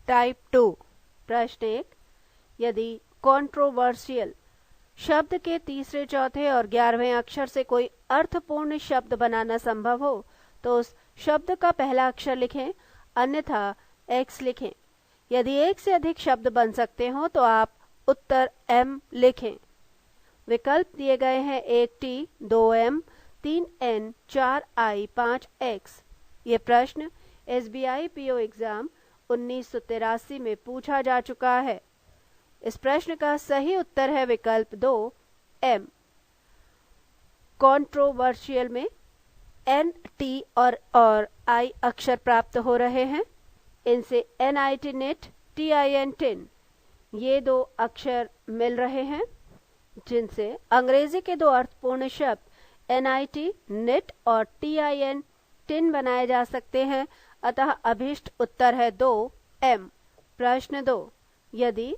Type 2। प्रश्न 1, यदि controversial शब्द के तीसरे, चौथे और 11वें अक्षर से कोई अर्थपूर्ण शब्द बनाना संभव हो तो उस शब्द का पहला अक्षर लिखें, अन्यथा एक्स लिखें। यदि एक से अधिक शब्द बन सकते हो तो आप उत्तर एम लिखें। विकल्प दिए गए हैं 1T, 2M, 3N, 4I, 5X। ये प्रश्न SBI PO एग्जाम 1983 में पूछा जा चुका है। इस प्रश्न का सही उत्तर है विकल्प 2, M। कंट्रोवर्शियल में N, T और I अक्षर प्राप्त हो रहे हैं। इनसे NIT नेट, TIN टिन ये दो अक्षर मिल रहे हैं, जिनसे अंग्रेजी के दो अर्थपूर्ण शब्द NIT नेट और TIN टिन बनाए जा सकते हैं। अतः अभिष्ट उत्तर है 2M। प्रश्न 2, यदि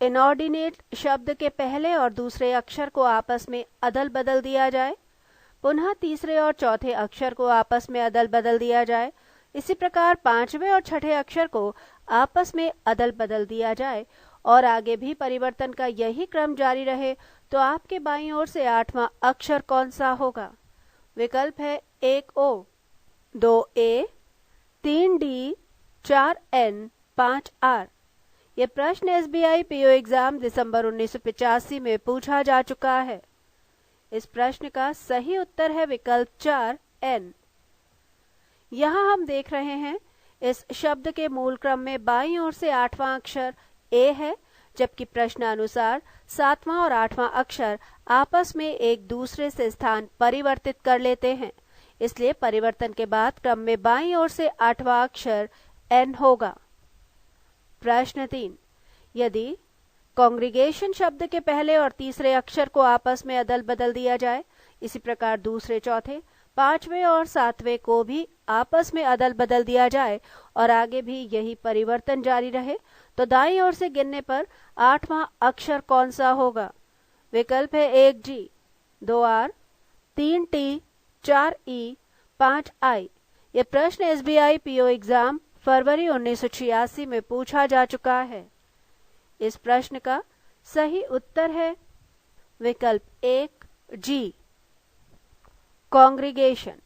इनऑर्डिनेट शब्द के पहले और दूसरे अक्षर को आपस में अदल बदल दिया जाए, पुनः तीसरे और चौथे अक्षर को आपस में अदल बदल दिया जाए, इसी प्रकार पांचवें और छठे अक्षर को आपस में अदल बदल दिया जाए और आगे भी परिवर्तन का यही क्रम जारी रहे, तो आपके बाईं ओर से 8वां अक्षर कौन सा होगा? विकल्प है 1O, 2A, 3D, 4N, 5R। ये प्रश्न SBI PO एग्जाम दिसंबर 1985 में पूछा जा चुका है। इस प्रश्न का सही उत्तर है विकल्प 4N। यहाँ हम देख रहे हैं इस शब्द के मूल क्रम में बाईं ओर से 8वां अक्षर A है, जबकि प्रश्नानुसार 7वां और 8वां अक्षर आपस में एक दूसरे से स्थान परिवर्तित कर लेते हैं। इसलिए परिवर्तन के बाद क्रम में बाईं ओर से 8वां अक्षर N होगा। प्रश्न 3, यदि कांग्रीगेशन शब्द के पहले और तीसरे अक्षर को आपस में अदल बदल दिया जाए, इसी प्रकार दूसरे, चौथे, पांचवें और सातवें को भी आपस में अदल बदल दिया जाए और आगे भी यही परिवर्तन जारी रहे, तो दाईं ओर से गिनने पर 8वां अक्षर कौन सा होगा? विकल्प है 1G, 2R, 3T, 4E, 5I। ये प्रश्न SBI PO एग्जाम फरवरी 1986 में पूछा जा चुका है। इस प्रश्न का सही उत्तर है विकल्प 1G। कांग्रीगेशन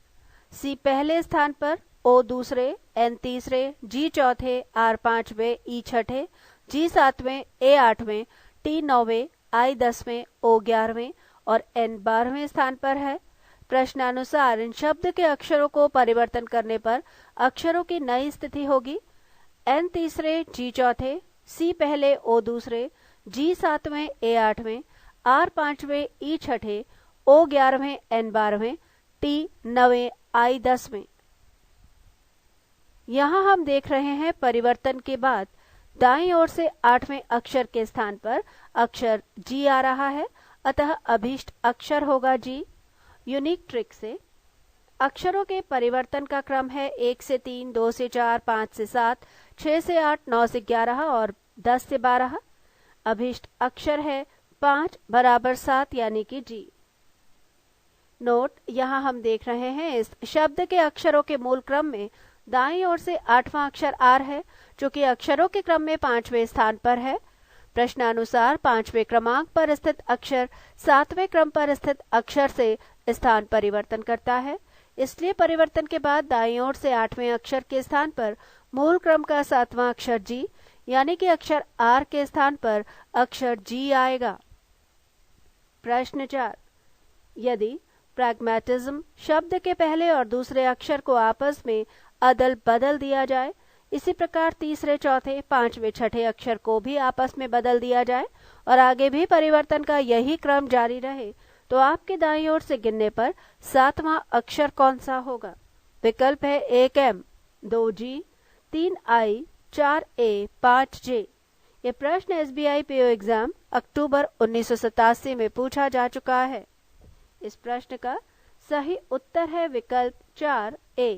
C पहले स्थान पर, O दूसरे, N तीसरे, G चौथे, R पांचवें, E छठे, G सातवें, A आठवें, T नौवें, I 10वें, O 11वें और N 12वें स्थान पर है। प्रश्नानुसार इन शब्द के अक्षरों को परिवर्तन करने पर अक्षरों की नई स्थिति होगी। N तीसरे, G चौथे, C पहले, O दूसरे, G सातवें, A आठवें, R पांचवें, E छठे, O 11वें, N 12वें, T 9वें, I 10वें। यहाँ हम देख रहे हैं परिवर्तन के बाद दाईं ओर से 8वें अक्षर के स्थान पर अक्षर G आ रहा है, अतः अभीष्ट अक्षर होगा G। यूनिक ट्रिक से अक्षरों के परिवर्तन का क्रम है 1 से 3, 2 से 4, 5 से 7, 6 से 8, 9 से 11 और 10 से 12। अभीष्ट अक्षर है 5 बराबर 7 यानी कि G। नोट, यहाँ हम देख रहे हैं इस शब्द के अक्षरों के मूल क्रम में दाईं ओर से 8वां अक्षर R है, जो कि अक्षरों के क्रम में 5वें स्थान पर है। प्रश्नानुसार 5वें क्रमांक पर स्थित अक्षर 7वें क्रम पर स्थित अक्षर से स्थान परिवर्तन करता है। इसलिए परिवर्तन के बाद दाईं ओर से 8वें अक्षर के स्थान पर मूल क्रम का 7वां अक्षर G यानी कि अक्षर R के स्थान पर अक्षर G आएगा। प्रश्न 4, यदि प्रैग्मेटिज्म शब्द के पहले और दूसरे अक्षर को आपस में अदल बदल दिया जाए, इसी प्रकार तीसरे, चौथे, पांचवें, छठे अक्षर को भी आपस में बदल दिया जाए और आगे भी परिवर्तन का यही क्रम जारी रहे, तो आपके दाईं ओर से गिनने पर 7वां अक्षर कौन सा होगा? विकल्प है 1M, 2G, 3I, 4A, 5J। ये प्रश्न SBI PO एग्जाम अक्टूबर 1987 में पूछा जा चुका है। इस प्रश्न का सही उत्तर है विकल्प 4A।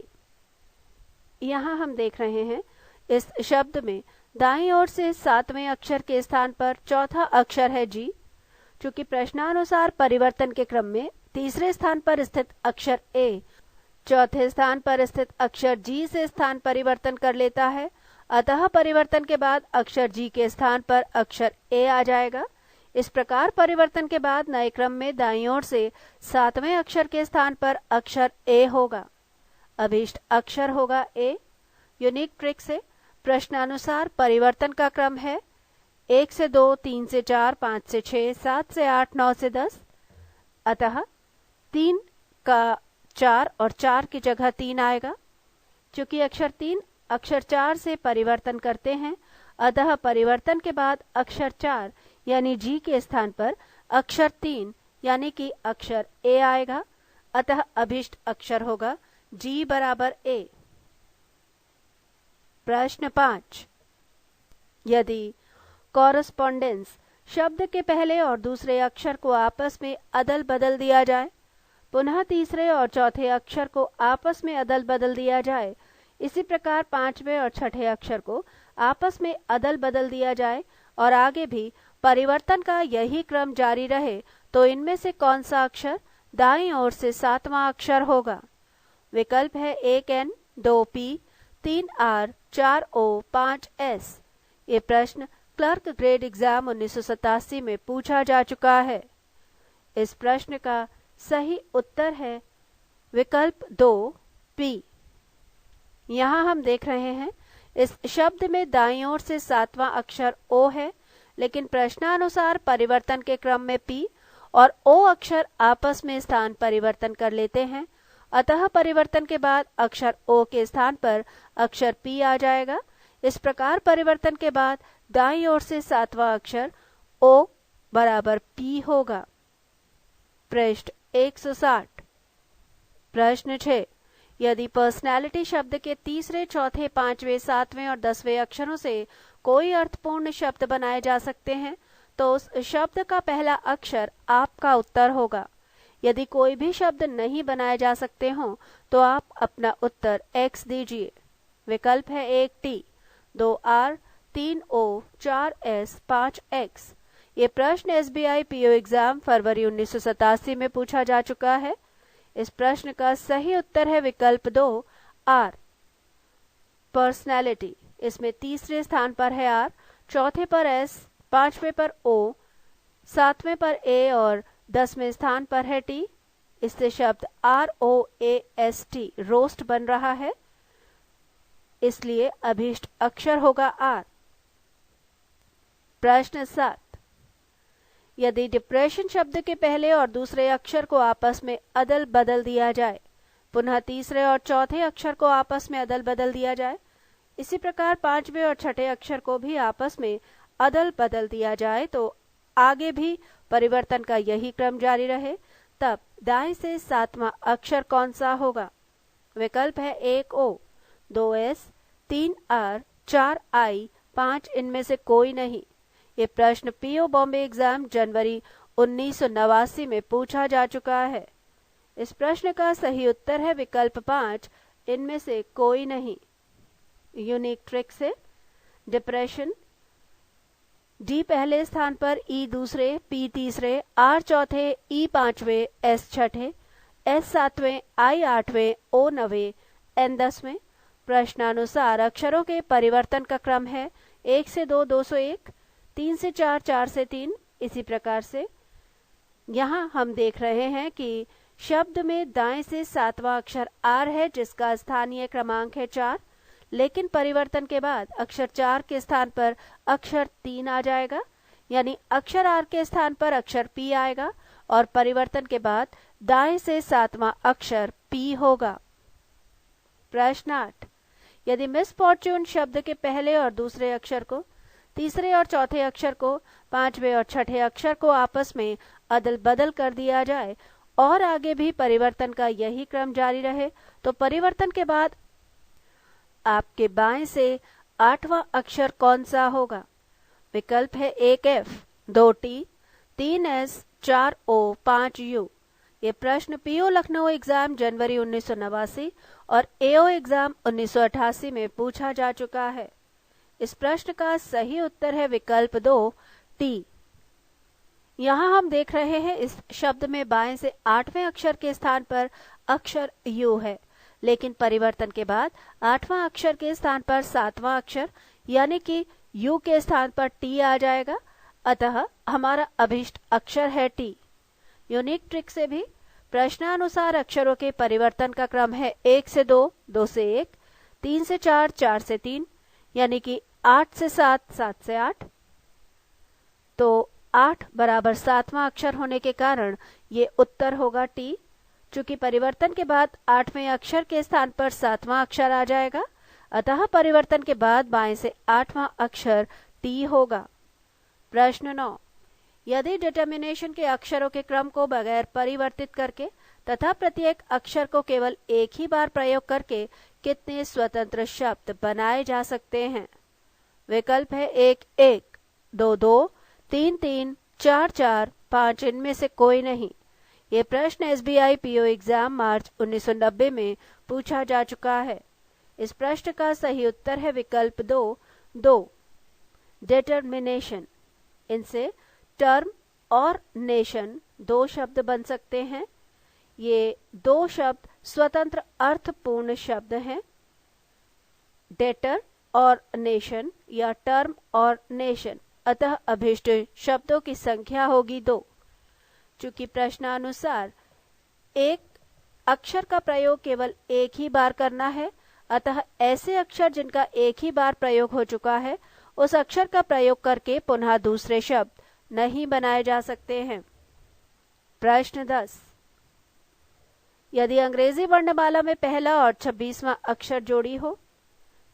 यहाँ हम देख रहे हैं इस शब्द में दाईं ओर से 7वें अक्षर के स्थान पर चौथा अक्षर है G, चूंकि प्रश्नानुसार परिवर्तन के क्रम में तीसरे स्थान पर स्थित अक्षर A चौथे स्थान पर स्थित अक्षर G से स्थान परिवर्तन कर लेता है, अतः परिवर्तन के बाद अक्षर जी के स्थान पर अक्षर ए आ जाएगा। इस प्रकार परिवर्तन के बाद नए क्रम में दाईं ओर से 7वें अक्षर के स्थान पर अक्षर ए होगा। अभीष्ट अक्षर होगा ए। यूनिक ट्रिक से प्रश्नानुसार परिवर्तन का क्रम है 1 से 2, 3 से 4, 5 से 6, 7 से 8, 9 से 10। अतः 3 का 4 और 4 की जगह 3 आएगा। चूंकि अक्षर 3 अक्षर 4 से परिवर्तन करते हैं, अतः परिवर्तन के बाद अक्षर 4 यानी जी के स्थान पर अक्षर 3 यानी कि अक्षर ए आएगा। अतः अभीष्ट अक्षर होगा जी बराबर ए। प्रश्न 5, यदि कॉरस्पॉन्डेंस शब्द के पहले और दूसरे अक्षर को आपस में अदल बदल दिया जाए, पुनः तीसरे और चौथे अक्षर को आपस में अदल बदल दिया जाए, इसी प्रकार 5वें और 6ठे अक्षर को आपस में अदल बदल दिया जाए और आगे भी परिवर्तन का यही क्रम जारी रहे, तो इनमें से कौन सा अक्षर दाईं ओर से 7वां अक्षर होगा? विकल्प है 1 N, 2 P, 3 R, 4 O, 5 S। ये प्रश्न क्लर्क ग्रेड एग्जाम 1987 में पूछा जा चुका है। इस प्रश्न का सही उत्तर है विकल्प 2 P। यहाँ हम देख रहे हैं इस शब्द में दाईं ओर से 7वां अक्षर O है, लेकिन प्रश्नानुसार परिवर्तन के क्रम में P और O अक्षर आपस में स्थान परिवर्तन कर लेते हैं। अतः परिवर्तन के बाद अक्षर O के स्थान पर अक्षर P आ जाएगा। इस प्रकार परिवर्तन के बाद दाईं ओर से 7वां अक्षर O बराबर P होगा। पृष्ठ 160। प्रश्न 6, यदि पर्सनैलिटी शब्द के तीसरे, चौथे, 5वें, 7वें और 10वें अक्षरों से कोई अर्थपूर्ण शब्द बनाए जा सकते हैं, तो उस शब्द का पहला अक्षर आपका उत्तर होगा। यदि कोई भी शब्द नहीं बनाए जा सकते हो तो आप अपना उत्तर X दीजिए। विकल्प है 1 T, 2 R, 3 O, 4 S, 5 X। ये प्रश्न SBI PO एग्जाम फरवरी 1987 में पूछा जा चुका है। इस प्रश्न का सही उत्तर है विकल्प 2 R। पर्सनैलिटी, इसमें तीसरे स्थान पर है R, चौथे पर S, 5वें पर O, 7वें पर A और 10वें स्थान पर है T। इससे शब्द ROAST रोस्ट बन रहा है, इसलिए अभीष्ट अक्षर होगा R। प्रश्न 7, यदि डिप्रेशन शब्द के पहले और दूसरे अक्षर को आपस में अदल बदल दिया जाए, पुनः तीसरे और चौथे अक्षर को आपस में अदल बदल दिया जाए, इसी प्रकार 5वें और 6ठे अक्षर को भी आपस में अदल बदल दिया जाए, तो आगे भी परिवर्तन का यही क्रम जारी रहे, तब दाएं से 7वां अक्षर कौन सा होगा? विकल्प है 1 O, 2 S, 3 R, 4 I, 5 इनमें से कोई नहीं। ये प्रश्न PO बॉम्बे एग्जाम जनवरी 1989 में पूछा जा चुका है। इस प्रश्न का सही उत्तर है विकल्प 5, इनमें से कोई नहीं। यूनिक ट्रिक से डिप्रेशन D पहले स्थान पर, E दूसरे, P तीसरे, R चौथे, E 5वें, S 6ठे, S 7वें, I 8वें, O 9वें, N 10वें। प्रश्नानुसार अक्षरों के परिवर्तन का क्रम है 1 से 2, 2 से 1, 3 से 4, 4 से 3। इसी प्रकार से यहाँ हम देख रहे हैं कि शब्द में दाएं से 7वां अक्षर R है, जिसका स्थानीय क्रमांक है 4, लेकिन परिवर्तन के बाद अक्षर 4 के स्थान पर अक्षर 3 आ जाएगा, यानी अक्षर R के स्थान पर अक्षर P आएगा और परिवर्तन के बाद दाएं से 7वां अक्षर P होगा। प्रश्न 8, यदि मिसफॉर्च्यून शब्द के पहले और दूसरे अक्षर को, तीसरे और चौथे अक्षर को, 5वें और 6ठे अक्षर को आपस में अदल बदल कर दिया जाए और आगे भी परिवर्तन का यही क्रम जारी रहे, तो परिवर्तन के बाद आपके बाएं से 8वां अक्षर कौन सा होगा? विकल्प है 1 F, 2 T, 3 S, 4 O, 5 U। ये प्रश्न PO लखनऊ एग्जाम जनवरी 1989 और AO एग्जाम 1988 में पूछा जा चुका है। इस प्रश्न का सही उत्तर है विकल्प 2 T। यहाँ हम देख रहे हैं इस शब्द में बाएं से 8वें अक्षर के स्थान पर अक्षर U है, लेकिन परिवर्तन के बाद 8वां अक्षर के स्थान पर 7वां अक्षर यानी कि यू के स्थान पर टी आ जाएगा, अतः हमारा अभीष्ट अक्षर है टी। यूनिक ट्रिक से भी प्रश्नानुसार अक्षरों के परिवर्तन का क्रम है 1 से 2, 2 से 1, 3 से 4, 4 से 3, यानी कि 8 से 7, 7 से 8। तो 8 बराबर 7वां अक्षर होने के कारण ये उत्तर होगा टी। चूंकि परिवर्तन के बाद 8वें अक्षर के स्थान पर 7वां अक्षर आ जाएगा, अतः परिवर्तन के बाद बाएं से 8वां अक्षर टी होगा। प्रश्न 9, यदि डिटर्मिनेशन के अक्षरों के क्रम को बगैर परिवर्तित करके तथा प्रत्येक अक्षर को केवल एक ही बार प्रयोग करके कितने स्वतंत्र शब्द बनाए जा सकते हैं? विकल्प है 1 1, 2 2, 3 3, 4 4, 5 इनमें से कोई नहीं। ये प्रश्न SBI PO एग्जाम मार्च 1990 में पूछा जा चुका है। इस प्रश्न का सही उत्तर है विकल्प 2 डिटर्मिनेशन। इनसे टर्म और नेशन 2 शब्द बन सकते हैं। ये 2 शब्द स्वतंत्र अर्थपूर्ण शब्द हैं। डेटर और नेशन या टर्म और नेशन, अतः अभीष्ट शब्दों की संख्या होगी 2। चूंकि प्रश्नानुसार एक अक्षर का प्रयोग केवल एक ही बार करना है, अतः ऐसे अक्षर जिनका एक ही बार प्रयोग हो चुका है उस अक्षर का प्रयोग करके पुनः दूसरे शब्द नहीं बनाए जा सकते हैं। प्रश्न 10, यदि अंग्रेजी वर्णमाला में पहला और 26वां अक्षर जोड़ी हो,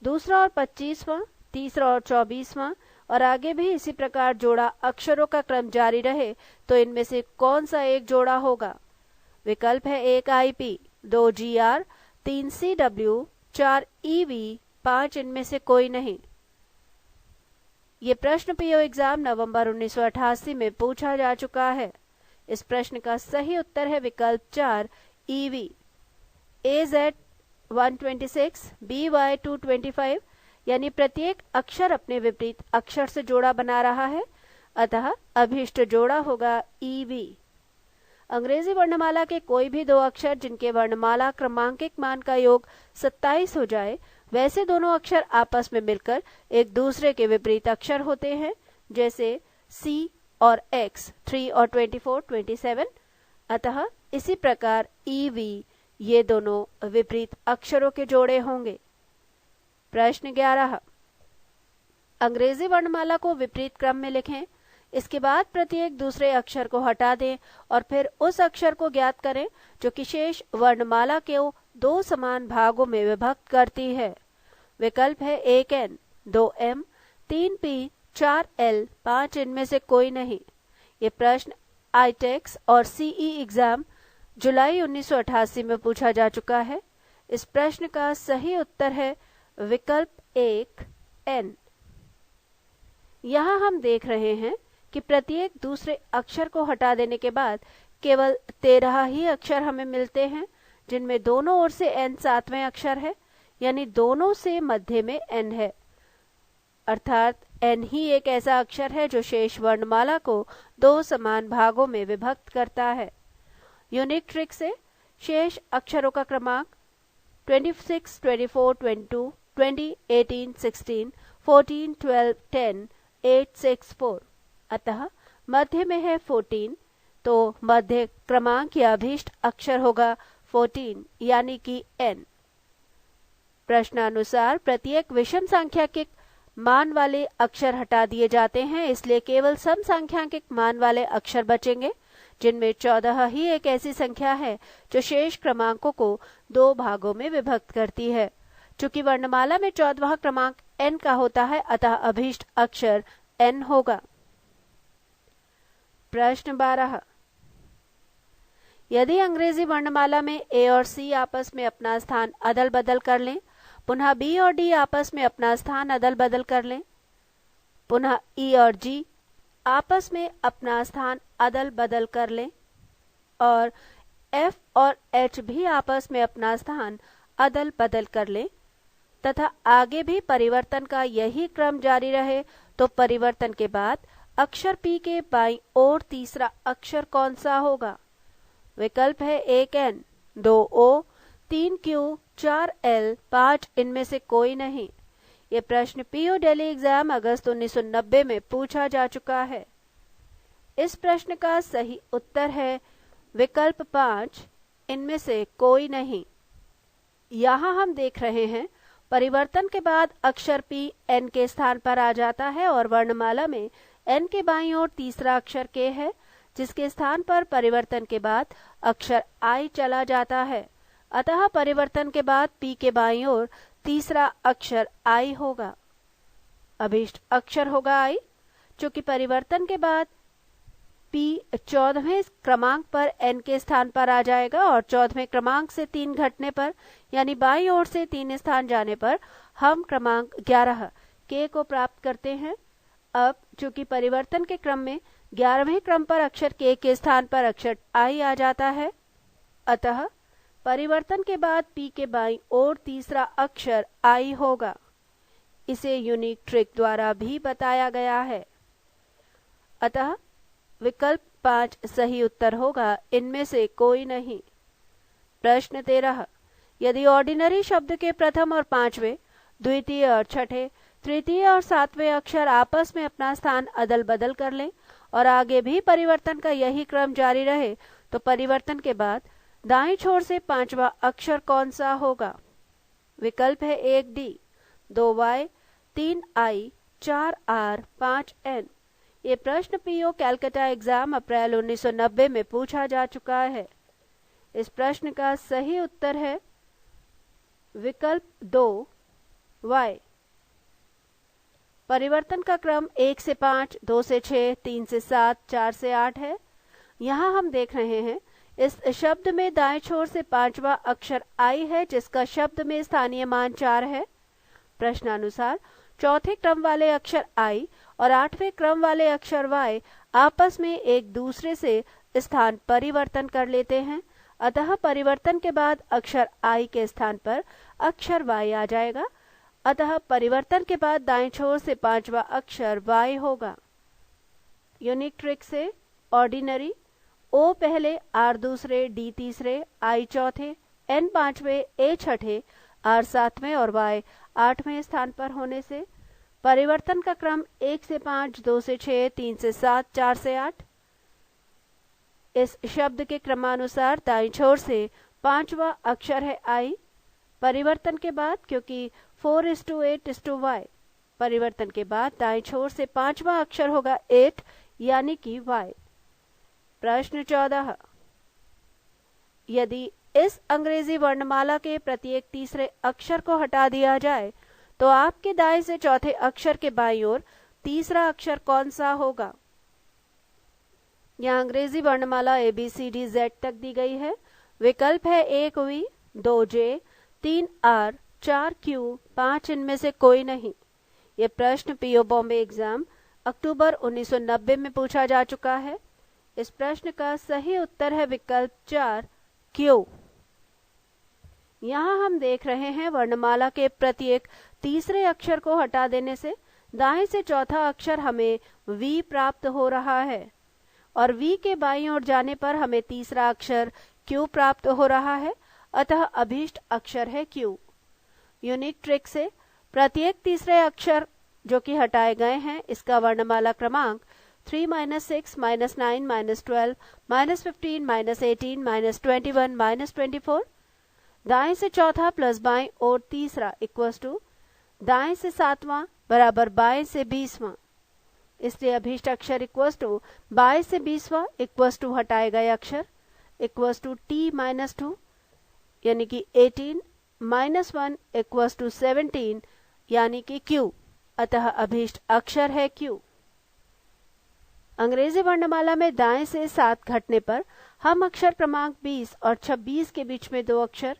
दूसरा और 25वां, तीसरा और 24वां और आगे भी इसी प्रकार जोड़ा अक्षरों का क्रम जारी रहे, तो इनमें से कौन सा एक जोड़ा होगा? विकल्प है 1 IP, 2 GR, 3 CW, 4 EV, 5 इनमें से कोई नहीं। ये प्रश्न PO एग्जाम नवंबर 1988 में पूछा जा चुका है। इस प्रश्न का सही उत्तर है विकल्प 4 EV। AZ 126, BY 225, यानी प्रत्येक अक्षर अपने विपरीत अक्षर से जोड़ा बना रहा है, अतः अभीष्ट जोड़ा होगा EV। अंग्रेजी वर्णमाला के कोई भी 2 अक्षर जिनके वर्णमाला क्रमांकित मान का योग 27 हो जाए, वैसे दोनों अक्षर आपस में मिलकर एक दूसरे के विपरीत अक्षर होते हैं, जैसे C और X 3 और 24, 27। अतः इसी प्रकार EV ये दोनों विपरीत अक्षरों के जोड़े होंगे। प्रश्न 11, अंग्रेजी वर्णमाला को विपरीत क्रम में लिखें। इसके बाद प्रत्येक दूसरे अक्षर को हटा दें और फिर उस अक्षर को ज्ञात करें जो कि शेष वर्णमाला को 2 समान भागों में विभक्त करती है। विकल्प है 1 N, 2 M, 3 P, 4 L, 5 इनमें से कोई नहीं। ये प्रश्न ITEX और CE एग्जाम जुलाई 1988 में पूछा जा चुका है। इस प्रश्न का सही उत्तर है विकल्प 1 N। यहाँ हम देख रहे हैं कि प्रत्येक दूसरे अक्षर को हटा देने के बाद केवल 13 ही अक्षर हमें मिलते हैं, जिनमें दोनों ओर से N 7वें अक्षर है, यानी दोनों से मध्य में N है। अर्थात N ही एक ऐसा अक्षर है जो शेष वर्णमाला को 2 समान भागों में विभक्त करता है। यूनिक ट्रिक से शेष अक्षरों का क्रमांक 26, 24, 22, 20, 18, 16, 14, 12, 10, 8, 6, 4, अतः मध्य में है 14, तो मध्य क्रमांक या अभीष्ट अक्षर होगा 14 यानी कि N। प्रश्नानुसार प्रत्येक विषम सांख्यिक मान वाले अक्षर हटा दिए जाते हैं, इसलिए केवल सम सांख्यिक मान वाले अक्षर बचेंगे, जिनमें 14 ही एक ऐसी संख्या है जो शेष क्रमांकों को 2 भागों में विभक्त करती है। चूंकि वर्णमाला में 14वां क्रमांक N का होता है, अतः अभीष्ट अक्षर N होगा। प्रश्न 12, यदि अंग्रेजी वर्णमाला में A और C आपस में अपना स्थान अदल बदल कर लें, पुनः B और D आपस में अपना स्थान अदल बदल कर लें, पुनः E और G आपस में अपना स्थान अदल बदल कर लें और F और H भी आपस में अपना स्थान अदल बदल कर लें तथा आगे भी परिवर्तन का यही क्रम जारी रहे, तो परिवर्तन के बाद अक्षर P के बाईं ओर तीसरा अक्षर कौन सा होगा? विकल्प है 1 N, 2 O, 3Q 4L 5 इनमें से कोई नहीं। ये प्रश्न पीयू दिल्ली एग्जाम अगस्त 1990 में पूछा जा चुका है। इस प्रश्न का सही उत्तर है विकल्प 5, इनमें से कोई नहीं। यहाँ हम देख रहे हैं परिवर्तन के बाद अक्षर P N के स्थान पर आ जाता है और वर्णमाला में N के बाईं ओर तीसरा अक्षर K है, जिसके स्थान पर परिवर्तन के बाद अक्षर I चला जाता है। अतः परिवर्तन के बाद P के बाईं ओर तीसरा अक्षर I होगा। अभीष्ट अक्षर होगा I, चूंकि परिवर्तन के बाद P 14वें क्रमांक पर N के स्थान पर आ जाएगा और 14वें क्रमांक से 3 घटने पर यानी बाईं ओर से 3 स्थान जाने पर हम क्रमांक 11 K को प्राप्त करते हैं। अब चूंकि परिवर्तन के क्रम में 11वें क्रम पर अक्षर K के स्थान पर अक्षर I आ जाता है, अतः परिवर्तन के बाद P के बाईं ओर तीसरा अक्षर I होगा। इसे यूनिक ट्रिक द्वारा भी बताया गया है। अतः विकल्प 5 सही उत्तर होगा, इनमें से कोई नहीं। प्रश्न 13, यदि ऑर्डिनरी शब्द के प्रथम और 5वें, द्वितीय और छठे, तृतीय और 7वें अक्षर आपस में अपना स्थान अदल बदल कर लें और आगे भी परिवर्तन का यही क्रम जारी रहे, तो परिवर्तन के बाद दाईं छोर से 5वां अक्षर कौन सा होगा? विकल्प है 1D, 2Y, 3I, 4R, 5N। ये प्रश्न पीओ कैलकाटा एग्जाम अप्रैल 1990 में पूछा जा चुका है। इस प्रश्न का सही उत्तर है विकल्प 2, Y। परिवर्तन का क्रम 1 से 5, 2 से 6, 3 से 7, 4 से 8 है। यहाँ हम देख रहे हैं इस शब्द में दाएं छोर से 5वां अक्षर I है, जिसका शब्द में स्थानीय मान 4 है। प्रश्नानुसार चौथे क्रम वाले अक्षर I और 8वें क्रम वाले अक्षर Y आपस में एक दूसरे से स्थान परिवर्तन कर लेते हैं, अतः परिवर्तन के बाद अक्षर I के स्थान पर अक्षर Y आ जाएगा। अतः परिवर्तन के बाद दाएं छोर से 5वां अक्षर Y होगा। यूनिक ट्रिक से ऑर्डिनरी O पहले, R दूसरे, D तीसरे, I चौथे, N 5वें, A छठे, R 7वें और Y 8वें स्थान पर होने से परिवर्तन का क्रम 1 से 5, 2 से 6, 3 से 7, 4 से 8। इस शब्द के क्रमानुसार दाईं छोर से 5वां अक्षर है I। परिवर्तन के बाद क्योंकि 4:8:Y, परिवर्तन के बाद दाईं छोर से 5वां अक्षर होगा 8 यानी कि Y। प्रश्न 14, यदि इस अंग्रेजी वर्णमाला के प्रत्येक तीसरे अक्षर को हटा दिया जाए तो आपके दाएं से चौथे अक्षर के बाईं ओर तीसरा अक्षर कौन सा होगा? यहाँ अंग्रेजी वर्णमाला ABCDZ तक दी गई है। विकल्प है 1V, 2J, 3R, 4Q, 5 इनमें से कोई नहीं। ये प्रश्न पीओ बॉम्बे एग्जाम अक्टूबर 1990 में पूछा जा चुका है। इस प्रश्न का सही उत्तर है विकल्प 4, Q। यहाँ हम देख रहे हैं वर्णमाला के प्रत्येक तीसरे अक्षर को हटा देने से दाएं से चौथा अक्षर हमें V प्राप्त हो रहा है और V के बाईं ओर जाने पर हमें तीसरा अक्षर Q प्राप्त हो रहा है, अतः अभीष्ट अक्षर है Q। यूनिक ट्रिक से प्रत्येक तीसरे अक्षर जो कि हटाए गए हैं इसका वर्णमाला क्रमांक 3, -6, -9, -12, -15, -18, -21, -24, दाएं से चौथा प्लस बाएं और तीसरा इक्वल टू दाएं से 7वां बराबर बाएं से 20वां। इसलिए अभीष्ट अक्षर इक्वल टू बाएं से 20वां इक्वल टू हटाए गए अक्षर इक्वल टू T-2 यानी कि 18 -1 इक्वल टू 17 यानी कि Q। अतः अभीष्ट अक्षर है Q। अंग्रेजी वर्णमाला में दाएं से 7 घटने पर हम अक्षर क्रमांक 20 और 26 के बीच में 2 अक्षर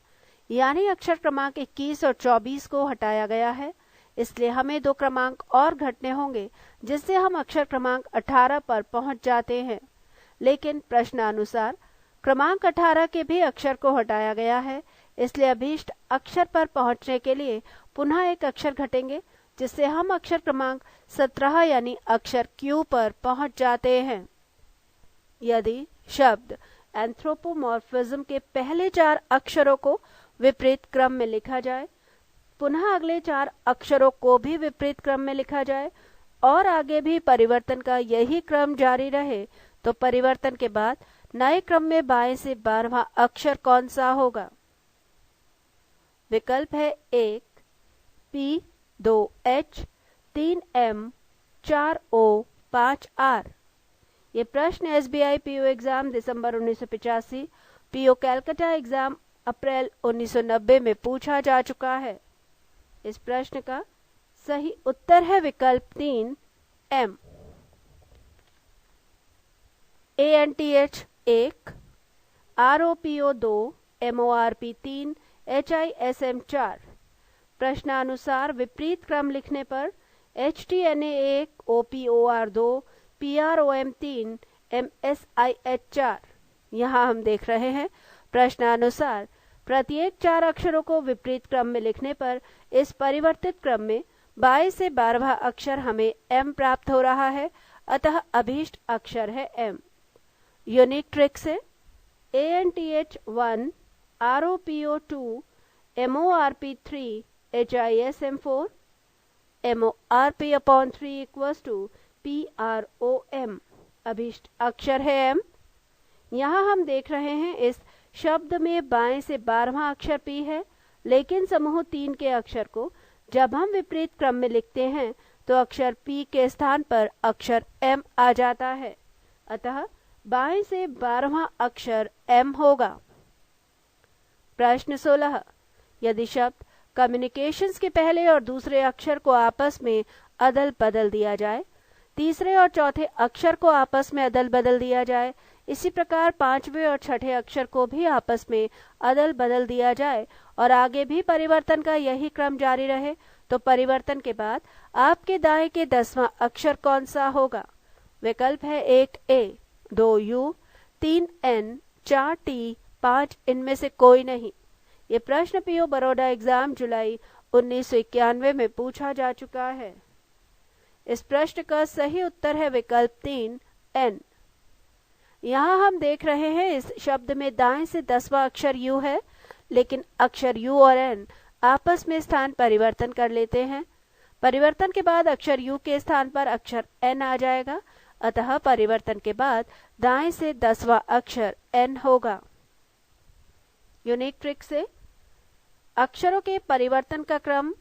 यानी अक्षर क्रमांक 21 और 24 को हटाया गया है, इसलिए हमें 2 क्रमांक और घटने होंगे जिससे हम अक्षर क्रमांक 18 पर पहुंच जाते हैं। लेकिन प्रश्नानुसार क्रमांक 18 के भी अक्षर को हटाया गया है, इसलिए अभीष्ट अक्षर पर पहुंचने के लिए पुनः एक अक्षर घटेंगे जिससे हम अक्षर क्रमांक 17 यानी अक्षर Q पर पहुंच जाते हैं। यदि शब्द एंथ्रोपोमॉर्फिज्म के पहले 4 अक्षरों को विपरीत क्रम में लिखा जाए, पुनः अगले 4 अक्षरों को भी विपरीत क्रम में लिखा जाए और आगे भी परिवर्तन का यही क्रम जारी रहे, तो परिवर्तन के बाद नए क्रम में बाएं से 12वां अक्षर कौन सा होगा? विकल्प है 1 P, 2 H, 3 M, 4 O, 5 R। ये प्रश्न SBI PO एग्जाम दिसंबर 1985, PO कैलकाटा एग्जाम अप्रैल 1990 में पूछा जा चुका है। इस प्रश्न का सही उत्तर है विकल्प 3 M। ANTH 1, ROPO 2, MORP 3, HISM 4। प्रश्नानुसार विपरीत क्रम लिखने पर HTNA 1, OPOR 2, PROM 3, MSIH 4। यहाँ हम देख रहे हैं प्रश्नानुसार प्रत्येक 4 अक्षरों को विपरीत क्रम में लिखने पर इस परिवर्तित क्रम में बाएं से 12वां अक्षर हमें M प्राप्त हो रहा है, अतः अभीष्ट अक्षर है M। यूनिक ट्रिक से ANTH 1, ROPO 2, MORP 3, HISM 4, MORP upon 3 equals to PROM। अभीष्ट अक्षर है M। यहाँ हम देख रहे हैं इस शब्द में बाएं से 12वां अक्षर P है, लेकिन समूह 3 के अक्षर को जब हम विपरीत क्रम में लिखते हैं तो अक्षर P के स्थान पर अक्षर M आ जाता है, अतः बाएं से 12वां अक्षर M होगा। प्रश्न 16, यदि शब्द कम्युनिकेशंस के पहले और दूसरे अक्षर को आपस में अदल बदल दिया जाए, तीसरे और चौथे अक्षर को आपस में अदल बदल दिया जाए, इसी प्रकार 5वें और 6ठे अक्षर को भी आपस में अदल बदल दिया जाए और आगे भी परिवर्तन का यही क्रम जारी रहे, तो परिवर्तन के बाद आपके दाएं के 10वां अक्षर कौन सा होगा? विकल्प है 1 A, 2 U, 3 N, 4 T, 5 इनमें से कोई नहीं। ये प्रश्न PO बड़ौदा एग्जाम जुलाई 1991 में पूछा जा चुका है। इस प्रश्न का सही उत्तर है विकल्प 3 N। यहाँ हम देख रहे हैं इस शब्द में दाएं से 10वां अक्षर U है, लेकिन अक्षर U और N आपस में स्थान परिवर्तन कर लेते हैं। परिवर्तन के बाद अक्षर U के स्थान पर अक्षर N आ जाएगा, अतः परिवर्तन के बाद दाएं से 10वां अक्षर N होगा। यूनिक ट्रिक से अक्षरों के परिवर्तन का क्रम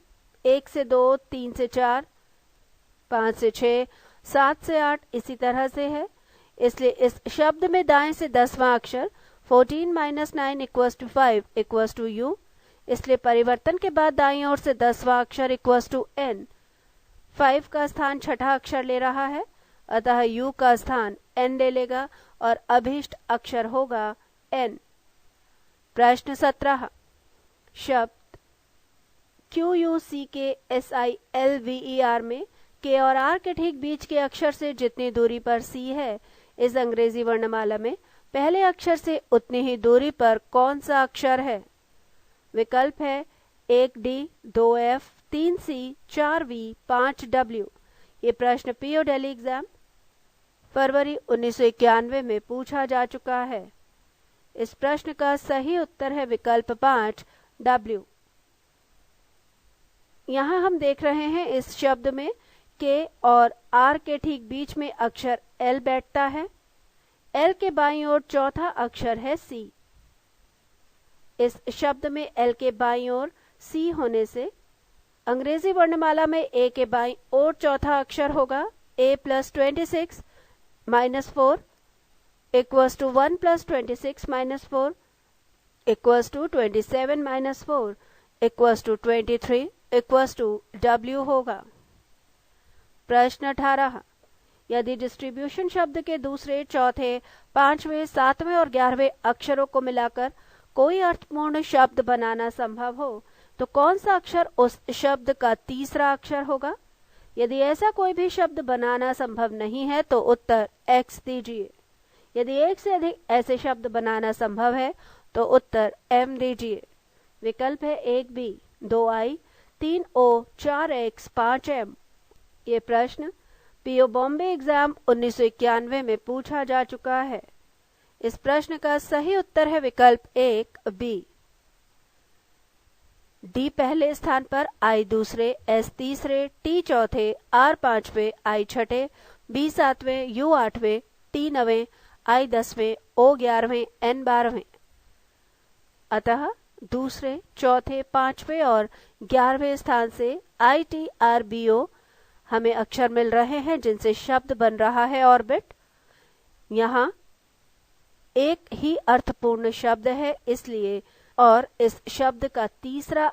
1 से 2, 3 से 4, 5 से 6, 7 से 8 इसी तरह से है, इसलिए इस शब्द में दाएं से 10वां अक्षर 14 - 9 = 5 = U, इसलिए परिवर्तन के बाद दाईं ओर से 10वां अक्षर N। 5 का स्थान छठा अक्षर ले रहा है, अतः U का स्थान N ले लेगा और अभीष्ट अक्षर होगा N। प्रश्न 17, शब्द QUCKSILVER में K और R के ठीक बीच के अक्षर से जितनी दूरी पर C है, इस अंग्रेजी वर्णमाला में पहले अक्षर से उतनी ही दूरी पर कौन सा अक्षर है? विकल्प है 1 D, 2 F, 3 C, 4 V, 5 W। ये प्रश्न PO दिल्ली एग्जाम फरवरी 1991 में पूछा जा चुका है। इस प्रश्न का सही उत्तर है विकल्प 5 W। यहाँ हम देख रहे हैं इस शब्द में K और R के ठीक बीच में अक्षर L बैठता है। L के बाईं ओर चौथा अक्षर है C। इस शब्द में L के बाईं ओर C होने से अंग्रेजी वर्णमाला में A के बाईं ओर चौथा अक्षर होगा A + 26 - 4 = 1 + 26 - 4 = 27 - 4 = 23 = W होगा। प्रश्न 18, यदि डिस्ट्रीब्यूशन शब्द के दूसरे, चौथे, 5वें, 7वें और 11वें अक्षरों को मिलाकर कोई अर्थपूर्ण शब्द बनाना संभव हो, तो कौन सा अक्षर उस शब्द का तीसरा अक्षर होगा? यदि ऐसा कोई भी शब्द बनाना संभव नहीं है तो उत्तर X दीजिए। यदि एक से अधिक ऐसे शब्द बनाना संभव है तो उत्तर M दीजिए। विकल्प है 1 B, 2 I, 3 O, 4 X, 5 M। ये प्रश्न PO बॉम्बे एग्जाम 1991 में पूछा जा चुका है। इस प्रश्न का सही उत्तर है विकल्प 1 B। डी पहले स्थान पर, आई दूसरे, एस तीसरे, टी चौथे, आर पांचवें, आई छठे, बी सातवें, यू आठवें, टी नवें, आई 10वें, ओ 11वें, एन 12वें। अतः दूसरे, चौथे, पांचवें और 11वें स्थान से I T R B O हमें अक्षर मिल रहे हैं जिनसे शब्द बन रहा है ऑर्बिट। यहाँ एक ही अर्थपूर्ण शब्द है इसलिए, और इस शब्द का तीसरा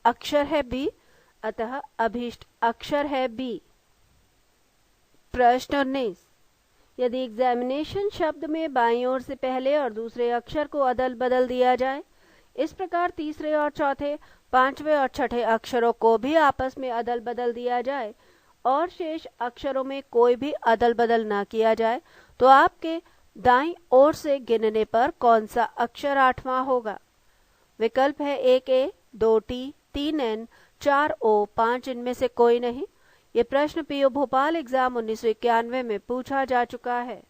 अक्षर है बी, अतः अभीष्ट अक्षर है बी। प्रश्न 19, यदि एग्जामिनेशन शब्द में बाईं ओर से पहले और दूसरे अक्षर को अदल बदल दिया जाए, इस प्रकार तीसरे और चौथे, पांचवें और छठे अक्षरों को भी आपस में अदल बदल दिया जाए और शेष अक्षरों में कोई भी अदल बदल ना किया जाए, तो आपके दाईं ओर से गिनने पर कौन सा अक्षर 8वां होगा? विकल्प है 1 ए, 2 टी, 3 एन, 4 ओ, 5 इनमें से कोई नहीं। ये प्रश्न पीओ भोपाल एग्जाम 1991 में पूछा जा चुका है।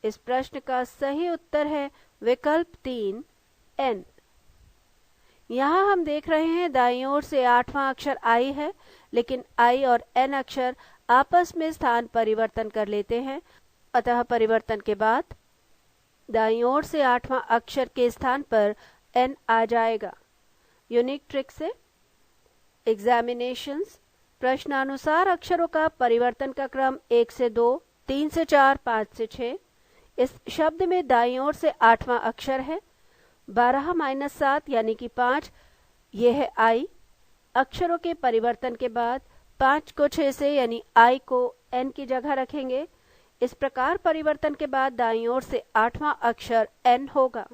इस प्रश्न का सही उत्तर है विकल्प 3 एन। यहाँ हम देख रहे हैं दाईं ओर से 8वां अक्षर आई है, लेकिन आई और एन अक्षर आपस में स्थान परिवर्तन कर लेते हैं, अतः परिवर्तन के बाद दाईं ओर से 8वां अक्षर के स्थान पर एन आ जाएगा। यूनिक ट्रिक से एग्जामिनेशंस प्रश्नानुसार अक्षरों का परिवर्तन का क्रम 1 से 2, 3 से 4, 5 से 6। इस शब्द में दाईं ओर से 8वां अक्षर है 12-7 यानी कि 5, यह है आई। अक्षरों के परिवर्तन के बाद 5 को 6 से यानी आई को एन की जगह रखेंगे। इस प्रकार परिवर्तन के बाद दाईं ओर से 8वां अक्षर एन होगा।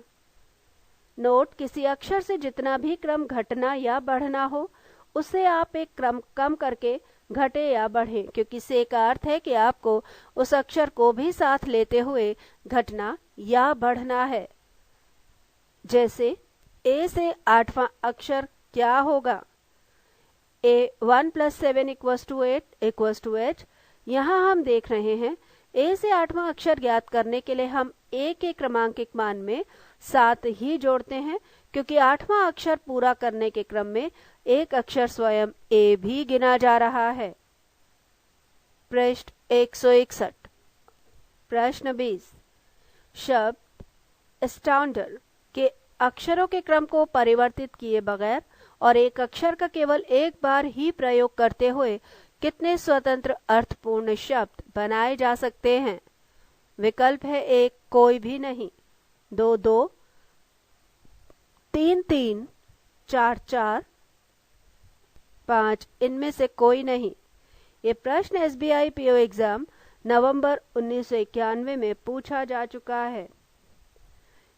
नोट, किसी अक्षर से जितना भी क्रम घटना या बढ़ना हो, उससे आप एक क्रम कम करके घटे या बढ़े, क्योंकि से का अर्थ है कि आपको उस अक्षर को भी साथ लेते हुए घटना या बढ़ना है। जैसे ए से 8वां अक्षर क्या होगा? ए 1 + 7 = 8 = h। यहाँ हम देख रहे हैं ए से 8वां अक्षर ज्ञात करने के लिए हम ए के क्रमांकित मान में 7 ही जोड़ते हैं, क्योंकि 8वां अक्षर पूरा करने के क्रम में एक अक्षर स्वयं ए भी गिना जा रहा है। पृष्ठ 161। प्रश्न 20, शब्द एस्टाउंडर के अक्षरों के क्रम को परिवर्तित किए बगैर और एक अक्षर का केवल एक बार ही प्रयोग करते हुए कितने स्वतंत्र अर्थपूर्ण शब्द बनाए जा सकते हैं? विकल्प है 1 कोई भी नहीं, 2 2, 3 3, 4 4, 5 इनमें से कोई नहीं। ये प्रश्न एसबीआई पीओ एग्जाम नवंबर 1991 में पूछा जा चुका है।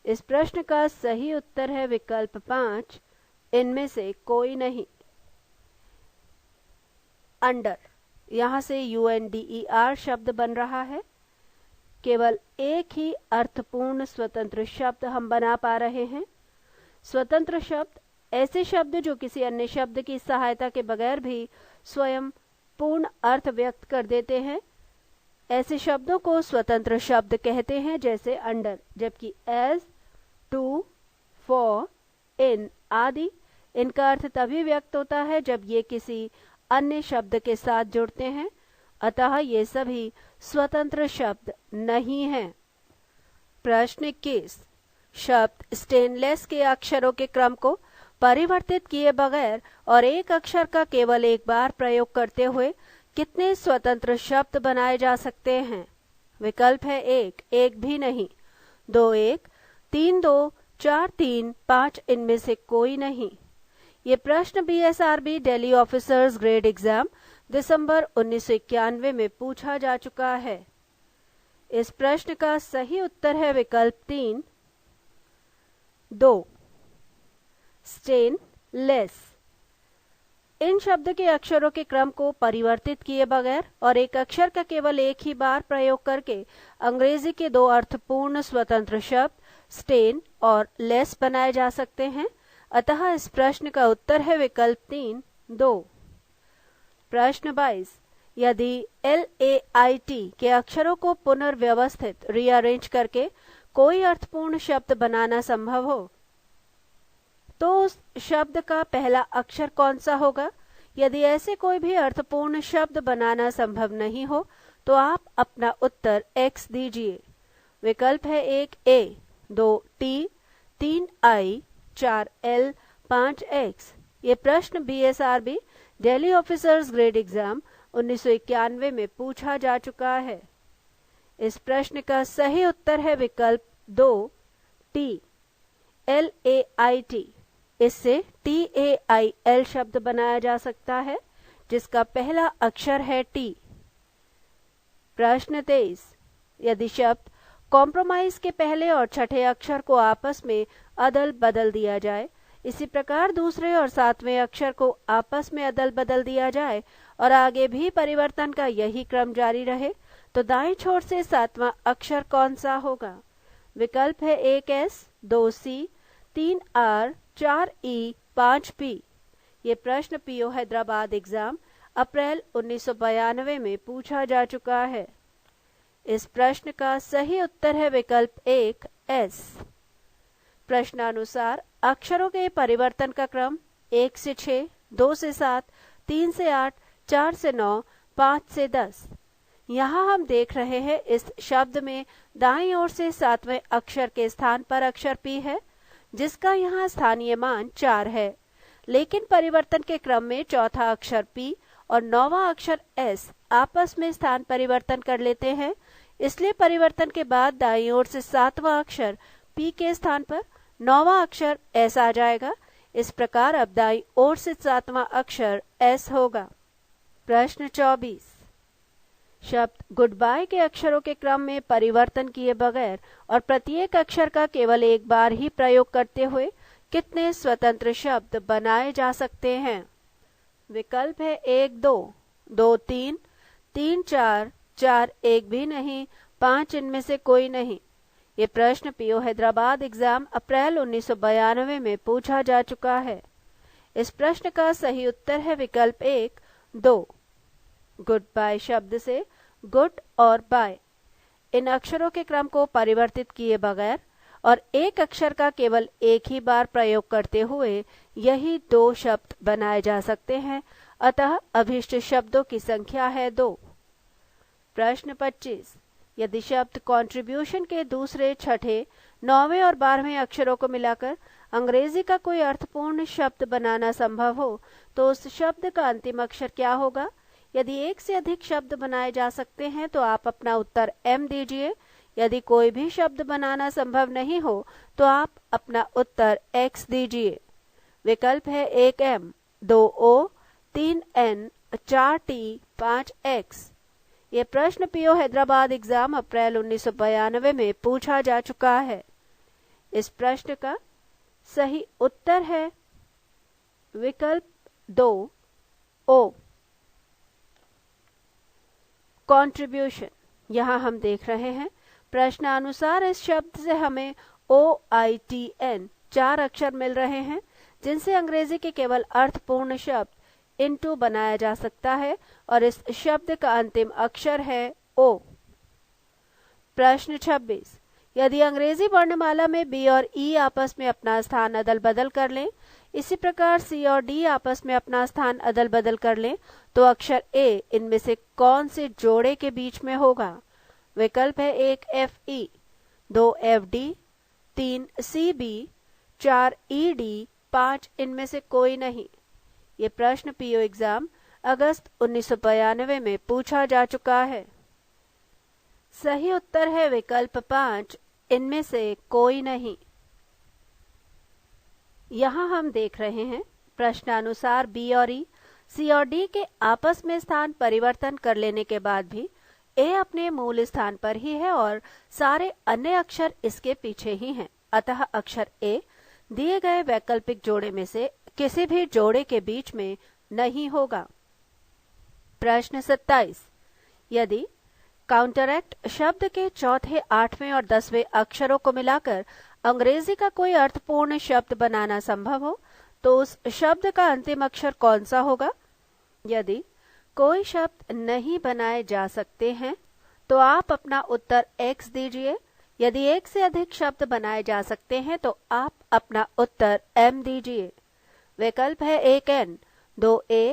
इस प्रश्न का सही उत्तर है विकल्प 5 इनमें से कोई नहीं। अंडर, यहाँ से UNDER शब्द बन रहा है। केवल एक ही अर्थपूर्ण स्वतंत्र शब्द हम बना पा रहे हैं। स्वतंत्र शब्द ऐसे शब्द जो किसी अन्य शब्द की सहायता के बगैर भी स्वयं पूर्ण अर्थ व्यक्त कर देते हैं, ऐसे शब्दों को स्वतंत्र शब्द कहते हैं, जैसे अंडर। जबकि एज, टू, फॉर, इन आदि, इनका अर्थ तभी व्यक्त होता है जब ये किसी अन्य शब्द के साथ जुड़ते हैं, अतः ये सभी स्वतंत्र शब्द नहीं हैं। प्रश्न 21, शब्द स्टेनलेस के अक्षरों के क्रम को परिवर्तित किए बगैर और एक अक्षर का केवल एक बार प्रयोग करते हुए कितने स्वतंत्र शब्द बनाए जा सकते हैं? विकल्प है 1 एक भी नहीं, 2 1, 3 2, 4 3, 5 इनमें से कोई नहीं। ये प्रश्न BSRB Delhi officers grade exam दिसंबर 1991 में पूछा जा चुका है। इस प्रश्न का सही उत्तर है विकल्प 3 2, स्टेनलेस। इन शब्द के अक्षरों के क्रम को परिवर्तित किए बगैर और एक अक्षर का केवल एक ही बार प्रयोग करके अंग्रेजी के 2 अर्थपूर्ण स्वतंत्र शब्द स्टेन और लेस बनाए जा सकते हैं, अतः इस प्रश्न का उत्तर है विकल्प 3 2। प्रश्न 22, यदि LAIT के अक्षरों को पुनर्व्यवस्थित रीअरेंज करके कोई अर्थपूर्ण शब्द बनाना संभव हो, तो उस शब्द का पहला अक्षर कौन सा होगा? यदि ऐसे कोई भी अर्थपूर्ण शब्द बनाना संभव नहीं हो तो आप अपना उत्तर X दीजिए। विकल्प है 1 A, 2 T, 3 I, 4 L, 5 X। ये प्रश्न BSRB Delhi officers grade exam 1991 में पूछा जा चुका है। इस प्रश्न का सही उत्तर है विकल्प 2 T, LAIT। इससे TAIL शब्द बनाया जा सकता है जिसका पहला अक्षर है T। प्रश्न 23, यदि शब्द कॉम्प्रोमाइज के पहले और छठे अक्षर को आपस में अदल बदल दिया जाए, इसी प्रकार दूसरे और सातवें अक्षर को आपस में अदल बदल दिया जाए और आगे भी परिवर्तन का यही क्रम जारी रहे, तो दाएं छोर से सातवां अक्षर कौन सा होगा? विकल्प है 1 S, 2 C, 3 R, 4 E, 5 P। ये प्रश्न पीओ हैदराबाद एग्जाम अप्रैल 1992 में पूछा जा चुका है। इस प्रश्न का सही उत्तर है विकल्प 1 S। प्रश्नानुसार अक्षरों के परिवर्तन का क्रम 1 से 6, 2 से 7, 3 से 8, 4 से 9, 5 से 10। यहाँ हम देख रहे हैं इस शब्द में दाईं ओर से सातवें अक्षर के स्थान पर अक्षर P है जिसका यहाँ स्थानीय मान 4 है, लेकिन परिवर्तन के क्रम में चौथा अक्षर P और नौवां अक्षर S आपस में स्थान परिवर्तन कर लेते हैं, इसलिए परिवर्तन के बाद दाईं ओर से सातवां अक्षर P के स्थान पर नौवां अक्षर S आ जाएगा। इस प्रकार अब दाईं ओर से सातवां अक्षर S होगा। प्रश्न 24, शब्द गुड बाय के अक्षरों के क्रम में परिवर्तन किए बगैर और प्रत्येक अक्षर का केवल एक बार ही प्रयोग करते हुए कितने स्वतंत्र शब्द बनाए जा सकते हैं? विकल्प है 1 2, 2 3, 3 4, 4 एक भी नहीं, 5 इनमें से कोई नहीं। ये प्रश्न पीओ हैदराबाद एग्जाम अप्रैल 1992 में पूछा जा चुका है। इस प्रश्न का सही उत्तर है विकल्प 1 2। गुड बाय शब्द से गुड और बाय इन अक्षरों के क्रम को परिवर्तित किए बगैर और एक अक्षर का केवल एक ही बार प्रयोग करते हुए यही 2 शब्द बनाए जा सकते हैं, अतः अभिष्ट शब्दों की संख्या है 2। प्रश्न 25, यदि शब्द कंट्रीब्यूशन के दूसरे, छठे, 9वें और 12वें अक्षरों को मिलाकर अंग्रेजी का कोई अर्थपूर्ण शब्द बनाना संभव हो तो उस शब्द का अंतिम अक्षर क्या होगा? यदि एक से अधिक शब्द बनाए जा सकते हैं तो आप अपना उत्तर M दीजिए। यदि कोई भी शब्द बनाना संभव नहीं हो तो आप अपना उत्तर X दीजिए। विकल्प है 1 M, 2 O, 3 N, 4 T, 5 X। ये प्रश्न पीओ हैदराबाद एग्जाम अप्रैल 1992 में पूछा जा चुका है। इस प्रश्न का सही उत्तर है विकल्प 2 O। कंट्रीब्यूशन, यहाँ हम देख रहे हैं प्रश्नानुसार इस शब्द से हमें OITN 4 अक्षर मिल रहे हैं जिनसे अंग्रेजी के केवल अर्थपूर्ण शब्द इनटू बनाया जा सकता है और इस शब्द का अंतिम अक्षर है O। प्रश्न 26, यदि अंग्रेजी वर्णमाला में B और E आपस में अपना स्थान अदल बदल कर लें, इसी प्रकार C और D आपस में अपना स्थान अदल बदल कर लें, तो अक्षर A इनमें से कौन से जोड़े के बीच में होगा? विकल्प है 1 FE, 2 FD, 3 CB, 4 ED, 5 इनमें से कोई नहीं। ये प्रश्न पीओ एग्जाम अगस्त 1992 में पूछा जा चुका है। सही उत्तर है विकल्प 5 इनमें से कोई नहीं। यहाँ हम देख रहे हैं प्रश्नानुसार B और E, C और D के आपस में स्थान परिवर्तन कर लेने के बाद भी A अपने मूल स्थान पर ही है और सारे अन्य अक्षर इसके पीछे ही हैं, अतः अक्षर A दिए गए वैकल्पिक जोड़े में से किसी भी जोड़े के बीच में नहीं होगा। प्रश्न 27, यदि काउंटरैक्ट शब्द के चौथे, 8वें और 10वें अक्षरों को मिलाकर अंग्रेजी का कोई अर्थपूर्ण शब्द बनाना संभव हो तो उस शब्द का अंतिम अक्षर कौन सा होगा? यदि कोई शब्द नहीं बनाए जा सकते हैं तो आप अपना उत्तर X दीजिए। यदि एक से अधिक शब्द बनाए जा सकते हैं तो आप अपना उत्तर M दीजिए। विकल्प है 1N, 2A,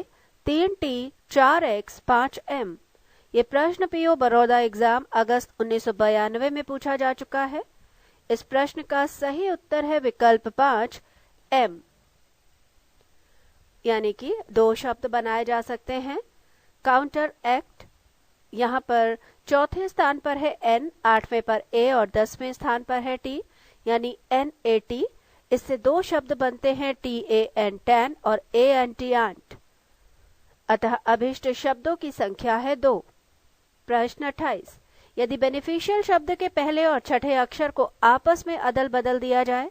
3T, 4X, 5M। ये प्रश्न पीओ बड़ौदा एग्जाम अगस्त 1992 में पूछा जा चुका है। इस प्रश्न का सही उत्तर है विकल्प 5, M। यानी कि 2 शब्द बनाए जा सकते हैं। काउंटर एक्ट, यहाँ पर चौथे स्थान पर है N, 8वें पर A और 10वें स्थान पर है T, यानी NAT। इससे 2 शब्द बनते हैं TAN, टैन और ANT, आंट। अतः अभिष्ट शब्दों की संख्या है 2। प्रश्न 28, यदि बेनिफिशियल शब्द के पहले और छठे अक्षर को आपस में अदल बदल दिया जाए,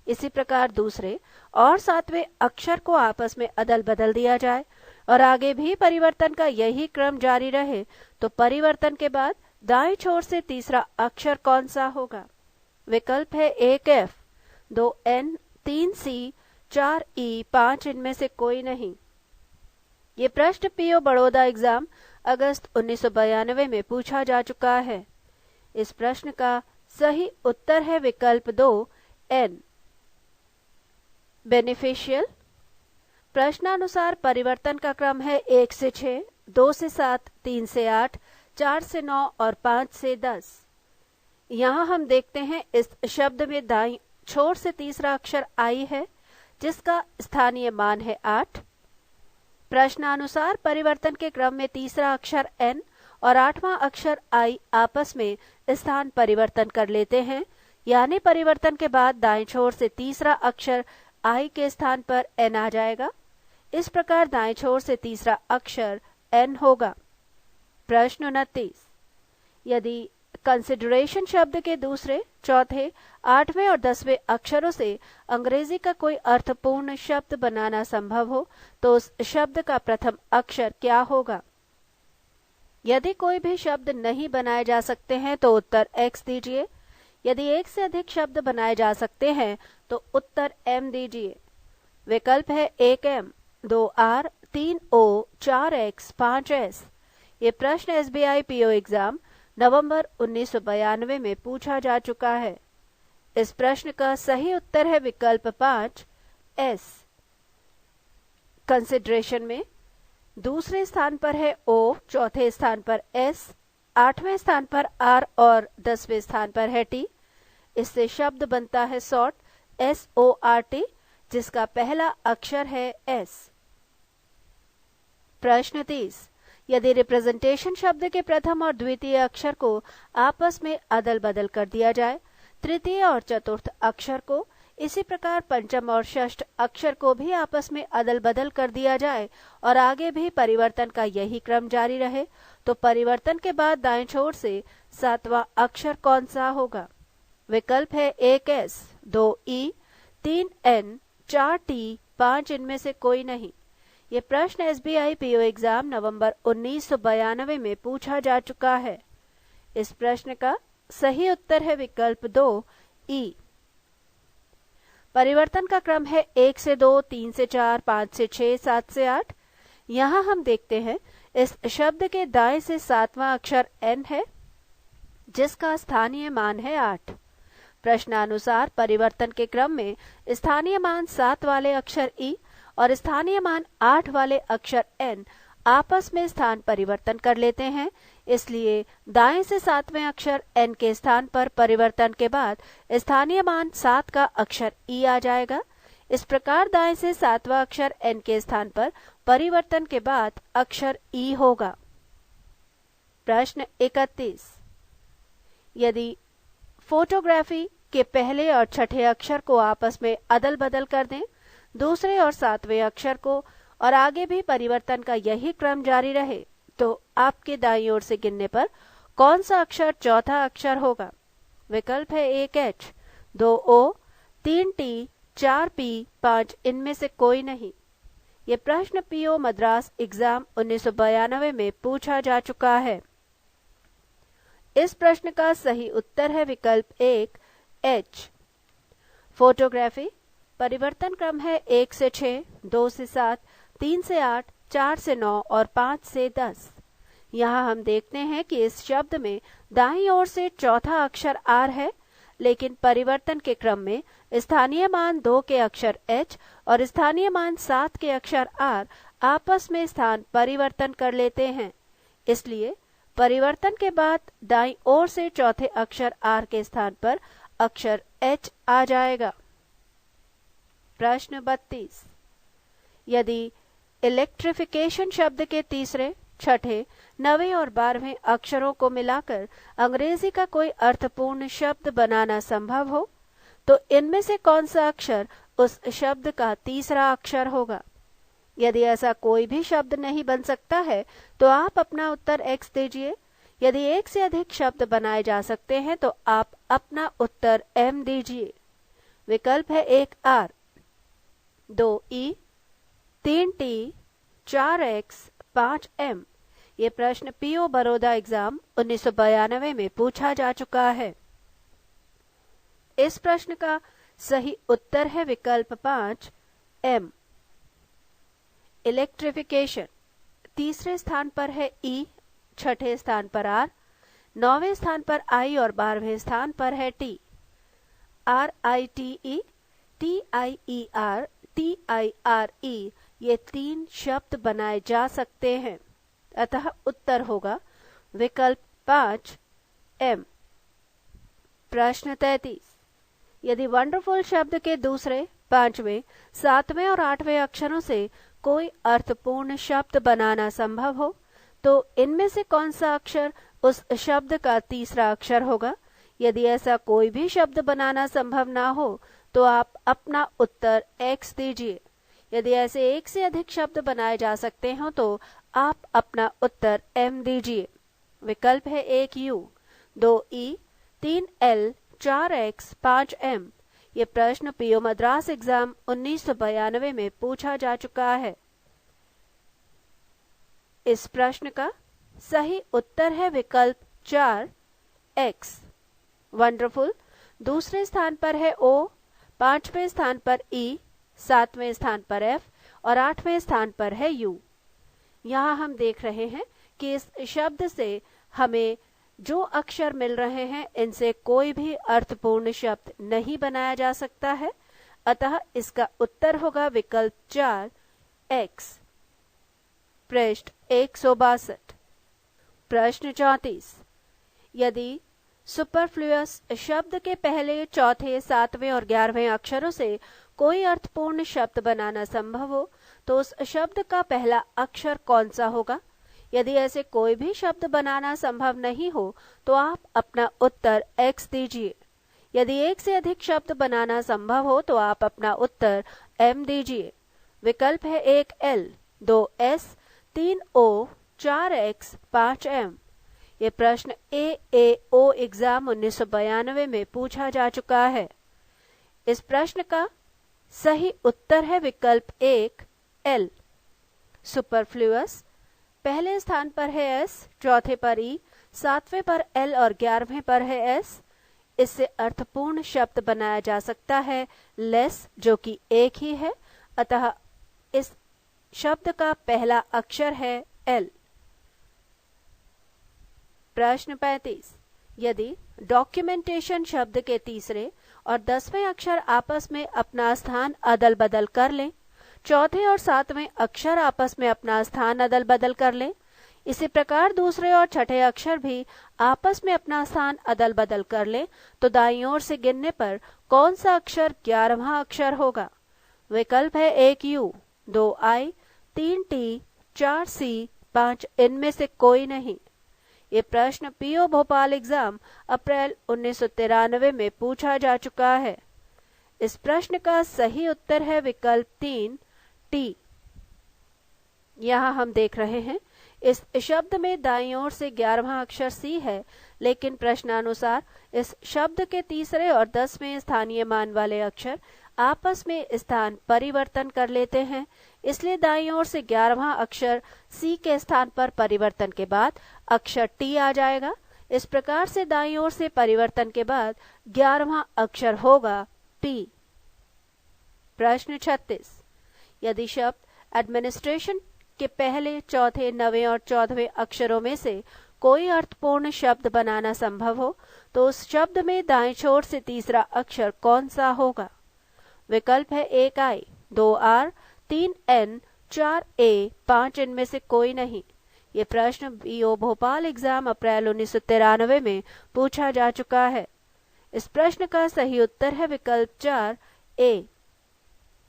इसी प्रकार दूसरे और 7वें अक्षर को आपस में अदल बदल दिया जाए और आगे भी परिवर्तन का यही क्रम जारी रहे, तो परिवर्तन के बाद दाएं छोर से तीसरा अक्षर कौन सा होगा? विकल्प है 1F, 2N, 3C, 4E, 5 इनमें से कोई नहीं। ये प्रश्न पीओ बड़ौदा एग्जाम अगस्त 1992 में पूछा जा चुका है। इस प्रश्न का सही उत्तर है विकल्प 2, N। बेनिफिशियल, प्रश्नानुसार परिवर्तन का क्रम है 1 से 6, 2 से 7, 3 से 8, 4 से 9 और 5 से 10। यहाँ हम देखते हैं इस शब्द में दाईं छोर से तीसरा अक्षर I है, जिसका स्थानीय मान है 8। प्रश्नानुसार परिवर्तन के क्रम में तीसरा अक्षर N और 8वां अक्षर I आपस में स्थान परिवर्तन कर लेते हैं, यानी परिवर्तन के बाद दाएं छोर से तीसरा अक्षर I के स्थान पर N आ जाएगा। इस प्रकार दाएं छोर से तीसरा अक्षर N होगा। प्रश्न 29, यदि कंसिडरेशन शब्द के दूसरे, चौथे, 8वें और 10वें अक्षरों से अंग्रेजी का कोई अर्थपूर्ण शब्द बनाना संभव हो, तो उस शब्द का प्रथम अक्षर क्या होगा? यदि कोई भी शब्द नहीं बनाए जा सकते हैं तो उत्तर X दीजिए। यदि एक से अधिक शब्द बनाए जा सकते हैं तो उत्तर M दीजिए। विकल्प है 1M, 2R, 3O, 4X, 5S। ये प्रश्न SBI PO एग्जाम नवंबर 1992 में पूछा जा चुका है। इस प्रश्न का सही उत्तर है विकल्प 5, S। कंसिडरेशन में दूसरे स्थान पर है O, चौथे स्थान पर S, 8वें स्थान पर R और 10वें स्थान पर है T। इससे शब्द बनता है सॉर्ट, SORT, जिसका पहला अक्षर है S। प्रश्न 30, यदि रिप्रेजेंटेशन शब्द के प्रथम और द्वितीय अक्षर को आपस में अदल बदल कर दिया जाए, तृतीय और चतुर्थ अक्षर को, इसी प्रकार पंचम और षष्ठ अक्षर को भी आपस में अदल बदल कर दिया जाए और आगे भी परिवर्तन का यही क्रम जारी रहे, तो परिवर्तन के बाद दाएं छोर से 7वां अक्षर कौन सा होगा? विकल्प है 1S, 2E, 3N, 4T, 5 इनमें से कोई नहीं। ये प्रश्न SBI PO एग्जाम नवंबर 1992 में पूछा जा चुका है। इस प्रश्न का सही उत्तर है विकल्प 2, E। परिवर्तन का क्रम है 1 से 2, 3 से 4, 5 से 6, 7 से 8। यहाँ हम देखते हैं इस शब्द के दाएं से 7वां अक्षर N है, जिसका स्थानीय मान है 8। प्रश्नानुसार परिवर्तन के क्रम में स्थानीय मान 7 वाले अक्षर E और स्थानीय मान 8 वाले अक्षर N आपस में स्थान परिवर्तन कर लेते हैं, इसलिए दाएं से 7वें अक्षर N के स्थान पर परिवर्तन के बाद स्थानीय मान 7 का अक्षर E आ जाएगा। इस प्रकार दाएं से 7वां अक्षर N के स्थान पर परिवर्तन के बाद अक्षर E होगा। प्रश्न 31, यदि फोटोग्राफी के पहले और छठे अक्षर को आपस में अदल बदल कर दें, दूसरे और 7वें अक्षर को, और आगे भी परिवर्तन का यही क्रम जारी रहे, तो आपके दाईं ओर से गिनने पर कौन सा अक्षर चौथा अक्षर होगा? विकल्प है 1H, 2O, 3T, 4P, 5 इनमें से कोई नहीं। ये प्रश्न PO मद्रास एग्जाम 1992 में पूछा जा चुका है। इस प्रश्न का सही उत्तर है विकल्प 1, H। फोटोग्राफी परिवर्तन क्रम है 1 से 6, 2 से 7, 3 से 8, 4 से 9 और 5 से 10। यहाँ हम देखते हैं कि इस शब्द में दाईं ओर से चौथा अक्षर R है, लेकिन परिवर्तन के क्रम में स्थानीय मान 2 के अक्षर H और स्थानीय मान 7 के अक्षर R आपस में स्थान परिवर्तन कर लेते हैं। इसलिए परिवर्तन के बाद दाईं ओर से चौथे अक्षर R के स्थान पर अक्षर H आ जाएगा। प्रश्न 32। यदि इलेक्ट्रिफिकेशन शब्द के तीसरे, छठे, 9वें और 12वें अक्षरों को मिलाकर अंग्रेजी का कोई अर्थपूर्ण शब्द बनाना संभव हो, तो इनमें से कौन सा अक्षर उस शब्द का तीसरा अक्षर होगा? यदि ऐसा कोई भी शब्द नहीं बन सकता है तो आप अपना उत्तर X दीजिए। यदि एक से अधिक शब्द बनाए जा सकते हैं तो आप अपना उत्तर M दीजिए। विकल्प है 1 R, 2 E, 3 T, 4 X, 5 M। ये प्रश्न पीओ बड़ौदा एग्जाम 1992 में पूछा जा चुका है। इस प्रश्न का सही उत्तर है विकल्प 5 M। इलेक्ट्रिफिकेशन तीसरे स्थान पर है E, छठे स्थान पर R, 9वें स्थान पर I और 12वें स्थान पर है T। RITE, TIER, TIRE ये 3 शब्द बनाए जा सकते हैं, अतः उत्तर होगा विकल्प 5 M। प्रश्न 33। यदि वंडरफुल शब्द के दूसरे, 5वें, 7वें और 8वें अक्षरों से कोई अर्थपूर्ण शब्द बनाना संभव हो, तो इनमें से कौन सा अक्षर उस शब्द का तीसरा अक्षर होगा? यदि ऐसा कोई भी शब्द बनाना संभव ना हो तो आप अपना उत्तर X दीजिए। यदि ऐसे एक से अधिक शब्द बनाए जा सकते हो तो आप अपना उत्तर M दीजिए। विकल्प है 1 U, 2 E, 3 L, 4 X, 5 M। ये प्रश्न पीओ मद्रास एग्जाम 1992 में पूछा जा चुका है। इस प्रश्न का सही उत्तर है विकल्प 4 X। वंडरफुल दूसरे स्थान पर है O, 5वें स्थान पर E, 7वें स्थान पर F और 8वें स्थान पर है U। यहाँ हम देख रहे हैं कि इस शब्द से हमें जो अक्षर मिल रहे हैं इनसे कोई भी अर्थपूर्ण शब्द नहीं बनाया जा सकता है, अतः इसका उत्तर होगा विकल्प 4 X। पृष्ठ 162। प्रश्न 34। यदि सुपरफ्लुअस शब्द के पहले, चौथे, 7वें और 11वें अक्षरों से कोई अर्थपूर्ण शब्द बनाना संभव हो तो उस शब्द का पहला अक्षर कौन सा होगा? यदि ऐसे कोई भी शब्द बनाना संभव नहीं हो तो आप अपना उत्तर X दीजिए। यदि एक से अधिक शब्द बनाना संभव हो तो आप अपना उत्तर M दीजिए। विकल्प है 1 L, 2 S, 3 O, 4 X, 5 M। ये प्रश्न AAO एग्जाम 1992 में पूछा जा चुका है। इस प्रश्न का सही उत्तर है विकल्प 1 L। सुपरफ्लुअस पहले स्थान पर है S, चौथे पर E, 7वें पर L और 11वें पर है S। इससे अर्थपूर्ण शब्द बनाया जा सकता है लेस, जो कि एक ही है, अतः इस शब्द का पहला अक्षर है L। प्रश्न 35। यदि डॉक्यूमेंटेशन शब्द के तीसरे और 10वें अक्षर आपस में अपना स्थान अदल बदल कर लें, चौथे और 7वें अक्षर आपस में अपना स्थान अदल बदल कर लें, इसी प्रकार दूसरे और छठे अक्षर भी आपस में अपना स्थान अदल बदल कर लें, तो दाईं ओर से गिनने पर कौन सा अक्षर 11वां अक्षर होगा? विकल्प है 1 U, 2 I, 3 T, 4 C, 5 इनमें से कोई नहीं। ये प्रश्न पीओ भोपाल एग्जाम अप्रैल 1993 में पूछा जा चुका है। इस प्रश्न का सही उत्तर है विकल्प 3 T। यहाँ हम देख रहे हैं इस शब्द में दाईं ओर से 11वां अक्षर C है, लेकिन प्रश्नानुसार इस शब्द के तीसरे और 10वें स्थानीय मान वाले अक्षर आपस में स्थान परिवर्तन कर लेते हैं, इसलिए दाईं ओर से 11वां अक्षर C के स्थान पर परिवर्तन के बाद अक्षर T आ जाएगा। इस प्रकार से दाईं ओर से परिवर्तन के बाद 11वां अक्षर होगा P। प्रश्न 36। यदि शब्द एडमिनिस्ट्रेशन के पहले, चौथे, 9वें और 14वें अक्षरों में से कोई अर्थपूर्ण शब्द बनाना संभव हो तो उस शब्द में दाएं छोर से तीसरा अक्षर कौन सा होगा? विकल्प है 1 आई, 2 आर, 3 एन, 4 ए, 5 इनमें से कोई नहीं। ये प्रश्न बीओ भोपाल एग्जाम अप्रैल 1993 में पूछा जा चुका है। इस प्रश्न का सही उत्तर है विकल्प 4 ए,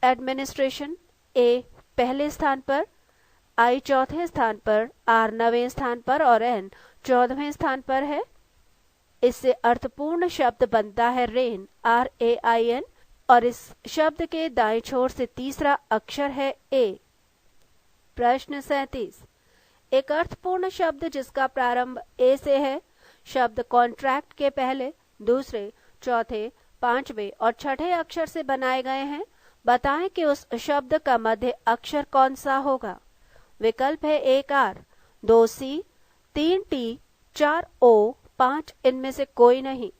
एडमिनिस्ट्रेशन। ए पहले स्थान पर, आई चौथे स्थान पर, आर 9वें स्थान पर और एन 14वें स्थान पर है। इससे अर्थपूर्ण शब्द बनता है रेन, RAIN, और इस शब्द के दाएं छोर से तीसरा अक्षर है ए। प्रश्न 37, एक अर्थपूर्ण शब्द जिसका प्रारंभ ए से है, शब्द कॉन्ट्रैक्ट के पहले, दूसरे, चौथे, पांचवें और छठे अक्षर से बनाए गए हैं। बताएं कि उस शब्द का मध्य अक्षर कौन सा होगा? विकल्प है 1 आर, 2 सी, 3 टी, 4 ओ, 5 इनमें से कोई नहीं।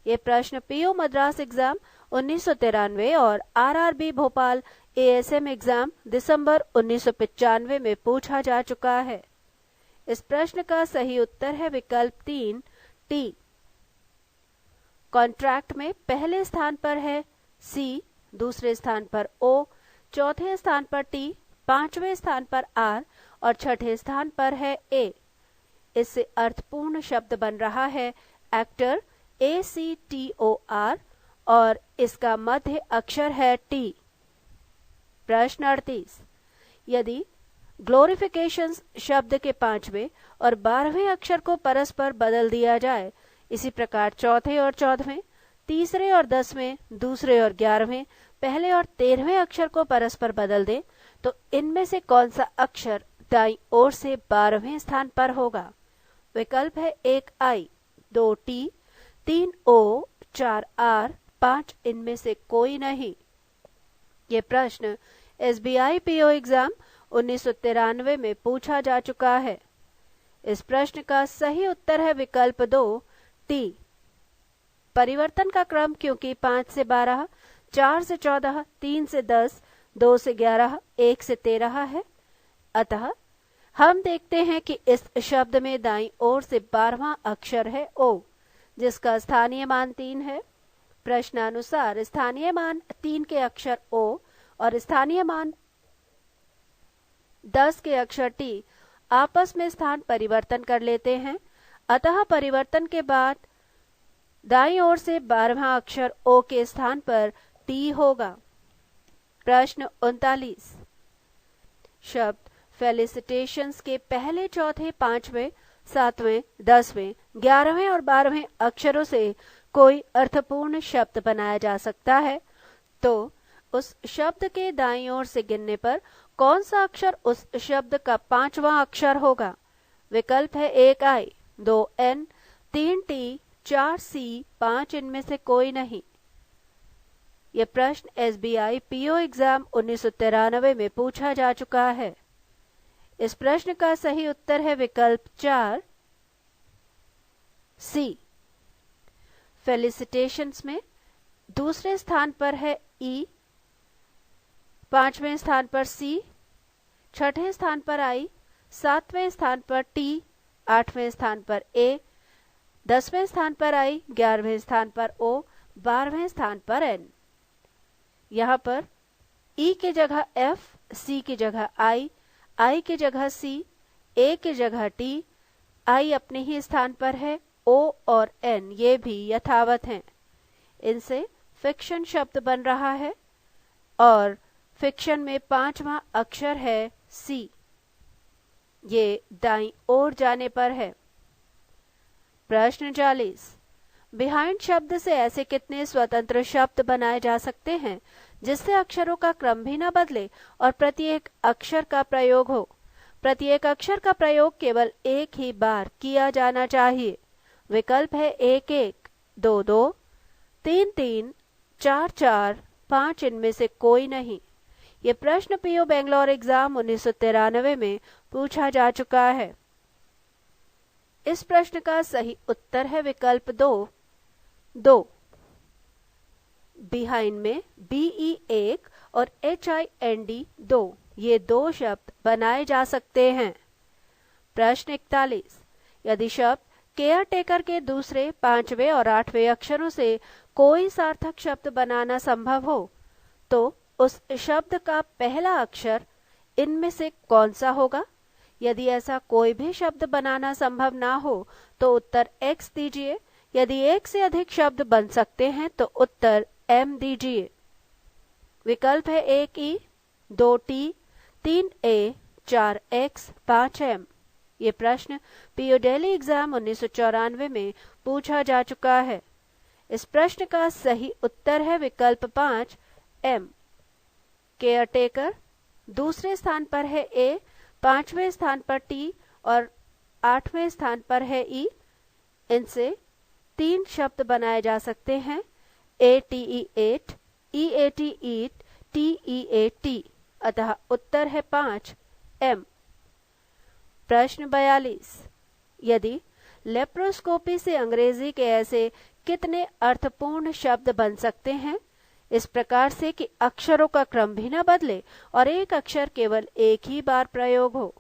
ये प्रश्न पीओ मद्रास एग्जाम 1993 और आरआरबी भोपाल ASM एग्जाम दिसंबर 1995 में पूछा जा चुका है। इस प्रश्न का सही उत्तर है विकल्प 3 टी। कॉन्ट्रैक्ट में पहले स्थान पर है सी, दूसरे स्थान पर ओ, चौथे स्थान पर टी, पांचवें स्थान पर आर और छठे स्थान पर है ए। इससे अर्थपूर्ण शब्द बन रहा है एक्टर, ACTOR, और इसका मध्य अक्षर है टी। प्रश्न 38, यदि ग्लोरिफिकेशन शब्द के 5वें और 12वें अक्षर को परस्पर बदल दिया जाए, इसी प्रकार चौथे और 14वें, तीसरे और 10वें, दूसरे और 11वें, पहले और 13वें अक्षर को परस्पर बदल दें, तो इनमें से कौन सा अक्षर दाईं ओर से 12वें स्थान पर होगा? विकल्प है 1 आई, 2 टी, 3 ओ, 4 आर, 5 इनमें से कोई नहीं। ये प्रश्न SBI PO एग्जाम 1993 में पूछा जा चुका है। इस प्रश्न का सही उत्तर है विकल्प 2 टी। परिवर्तन का क्रम क्योंकि 5 से 12, 4 से 14, 3 से 10, 2 से 11, 1 से 13 है, अतः हम देखते हैं कि इस शब्द में दाईं ओर से 12वां अक्षर है ओ, जिसका स्थानीय मान 3 है। प्रश्नानुसार स्थानीय मान 3 के अक्षर ओ और स्थानीय मान 10 के अक्षर टी आपस में स्थान परिवर्तन कर लेते हैं, अतः परिवर्तन के बाद दाईं ओर से 12वां अक्षर ओ के स्थान पर टी होगा। प्रश्न 39, शब्द फेलिसिटेशंस के पहले, चौथे, 5वें, 7वें, 10वें, 11वें और 12वें अक्षरों से कोई अर्थपूर्ण शब्द बनाया जा सकता है, तो उस शब्द के दाईं ओर से गिनने पर कौन सा अक्षर उस शब्द का 5वां अक्षर होगा? विकल्प है 1 आई, 2 एन, 3 टी, 4 सी, 5 इनमें से कोई नहीं। यह प्रश्न SBI PO एग्जाम 1993 में पूछा जा चुका है। इस प्रश्न का सही उत्तर है विकल्प 4 सी। फेलिसिटेशंस में दूसरे स्थान पर है ई, 5वें स्थान पर सी, छठे स्थान पर आई, 7वें स्थान पर टी, 8वें स्थान पर ए, 10वें स्थान पर आई, 11वें स्थान पर ओ, 12वें स्थान पर एन। यहाँ पर ई की जगह एफ, सी की जगह आई की जगह सी, ए की जगह टी, आई अपने ही स्थान पर है, ओ और एन ये भी यथावत हैं। इनसे फिक्शन शब्द बन रहा है और फिक्शन में 5वां अक्षर है सी, ये दाईं ओर जाने पर है। प्रश्न 40, बिहाइंड शब्द से ऐसे कितने स्वतंत्र शब्द बनाए जा सकते हैं जिससे अक्षरों का क्रम भी न बदले और प्रत्येक अक्षर का प्रयोग हो? प्रत्येक अक्षर का प्रयोग केवल एक ही बार किया जाना चाहिए। विकल्प है 1 1, 2 2, 3 3, 4 4, 5 इनमें से कोई नहीं। ये प्रश्न पीओ बेंगलोर एग्जाम 1993 में पूछा जा चुका है। इस प्रश्न का सही उत्तर है विकल्प 2 2। बिहाइंड में BE 1 और HIND 2 ये 2 शब्द बनाए जा सकते हैं। प्रश्न 41, यदि शब्द केयर टेकर के दूसरे, पांचवें और आठवें अक्षरों से कोई सार्थक शब्द बनाना संभव हो तो उस शब्द का पहला अक्षर इनमें से कौन सा होगा? यदि ऐसा कोई भी शब्द बनाना संभव ना हो तो उत्तर X दीजिए। यदि एक से अधिक शब्द बन सकते हैं तो उत्तर M दीजिए। विकल्प है 1E, 2T, 3A, 4X, 5M। ये प्रश्न पीओ दिल्ली एग्जाम 1994 में पूछा जा चुका है। इस प्रश्न का सही उत्तर है विकल्प 5 M। केयर टेकर दूसरे स्थान पर है A, पांचवें स्थान पर T और आठवें स्थान पर है E। इनसे 3 शब्द बनाए जा सकते हैं, ATE8, EAT eat, TEAT। अतः उत्तर है 5 M। प्रश्न 42। यदि लेप्रोस्कोपी से अंग्रेजी के ऐसे कितने अर्थपूर्ण शब्द बन सकते हैं इस प्रकार से कि अक्षरों का क्रम भी न बदले और एक अक्षर केवल एक ही बार प्रयोग हो?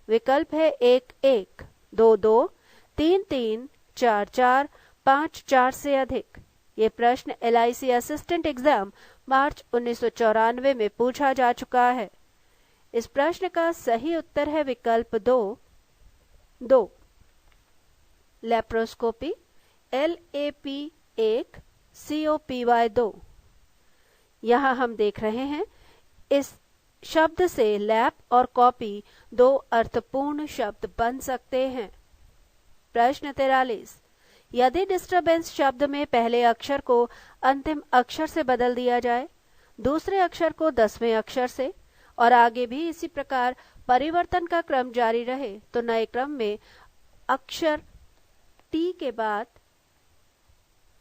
विकल्प है 1-1, 2-2, 3-3, 4-4, 5-4 से अधिक। ये प्रश्न LIC असिस्टेंट एग्जाम मार्च 1994 में पूछा जा चुका है। इस प्रश्न का सही उत्तर है विकल्प 2। Laparoscopy LAP1 COPY 2। यहाँ हम देख रहे हैं इस शब्द से लैप और कॉपी 2 अर्थपूर्ण शब्द बन सकते हैं। प्रश्न 43। यदि डिस्टरबेंस शब्द में पहले अक्षर को अंतिम अक्षर से बदल दिया जाए, दूसरे अक्षर को 10वें अक्षर से और आगे भी इसी प्रकार परिवर्तन का क्रम जारी रहे तो नए क्रम में अक्षर T के बाद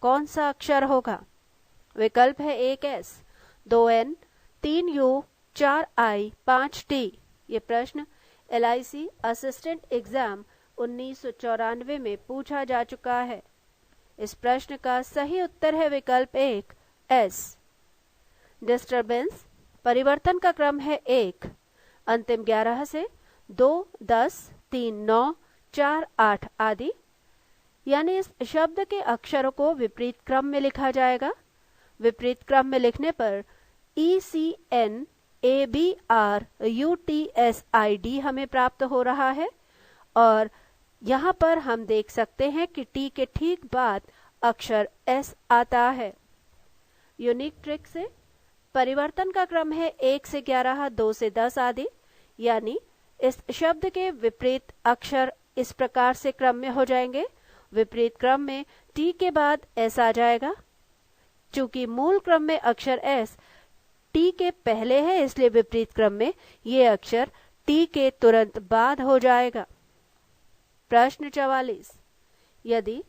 कौन सा अक्षर होगा? विकल्प है 1S, 2N, 3U, 4I, 5T। ये प्रश्न LIC असिस्टेंट एग्जाम 1994 में पूछा जा चुका है। इस प्रश्न का सही उत्तर है विकल्प 1S। डिस्टरबेंस परिवर्तन का क्रम है 1, अंतिम 11 से 2, 10, 3, 9, 4, 8 आदि, यानी इस शब्द के अक्षरों को विपरीत क्रम में लिखा जाएगा। विपरीत क्रम में लिखने पर ECNABRUTSID हमें प्राप्त हो रहा है और यहाँ पर हम देख सकते हैं कि T के ठीक बाद अक्षर S आता है। यूनिक ट्रिक से परिवर्तन का क्रम है 1 से 11, 2 से 10 आदि, यानी इस शब्द के विपरीत अक्षर इस प्रकार से क्रम में हो जाएंगे। विपरीत क्रम में T के बाद S आ जाएगा। चूंकि मूल क्रम में अक्षर S T के पहले है इसलिए विपरीत क्रम में ये अक्षर T के तुरंत बाद हो जाएगा। प्रश्न 44। यदि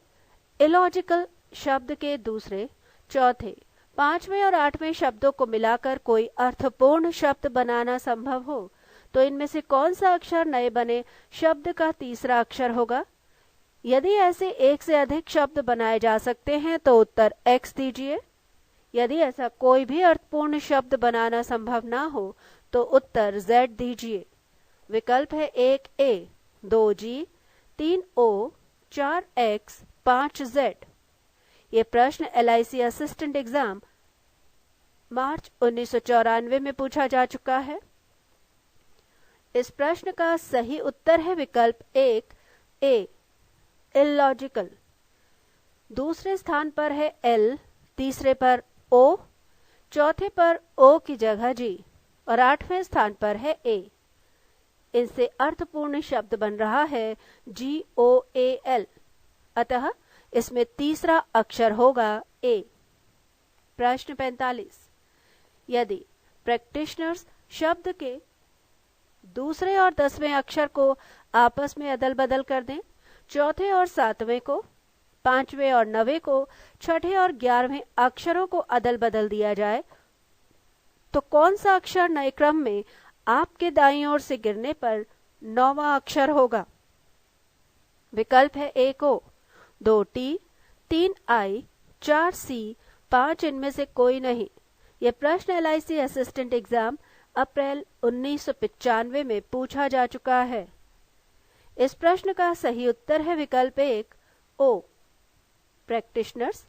इलॉजिकल शब्द के दूसरे, चौथे, पांचवें और आठवें शब्दों को मिलाकर कोई अर्थपूर्ण शब्द बनाना संभव हो तो इनमें से कौन सा अक्षर नए बने शब्द का तीसरा अक्षर होगा? यदि ऐसे एक से अधिक शब्द बनाए जा सकते हैं तो उत्तर X दीजिए। यदि ऐसा कोई भी अर्थपूर्ण शब्द बनाना संभव ना हो तो उत्तर Z दीजिए। विकल्प है 1A, 2G, 3O, 4X, 5Z। ये प्रश्न LIC असिस्टेंट एग्जाम मार्च 1994 में पूछा जा चुका है। इस प्रश्न का सही उत्तर है विकल्प 1A, इलॉजिकल। दूसरे स्थान पर है L, तीसरे पर O, चौथे पर O की जगह G और आठवें स्थान पर है A। इनसे अर्थपूर्ण शब्द बन रहा है GOAL, अतः इसमें तीसरा अक्षर होगा A। प्रश्न 45। यदि प्रैक्टिशनर्स शब्द के दूसरे और 10वें अक्षर को आपस में अदल बदल कर दें, चौथे और 7वें को, 5वें और 9वें को, 6ठे और 11वें अक्षरों को अदल बदल दिया जाए तो कौन सा अक्षर नए क्रम में आपके दाईं ओर से गिरने पर 9वां अक्षर होगा? विकल्प है 1O, 2T, 3I, 4C, 5 इनमें से कोई नहीं। यह प्रश्न LIC असिस्टेंट एग्जाम अप्रैल 1995 में पूछा जा चुका है। इस प्रश्न का सही उत्तर है विकल्प 1 ओ प्रैक्टिशनर्स।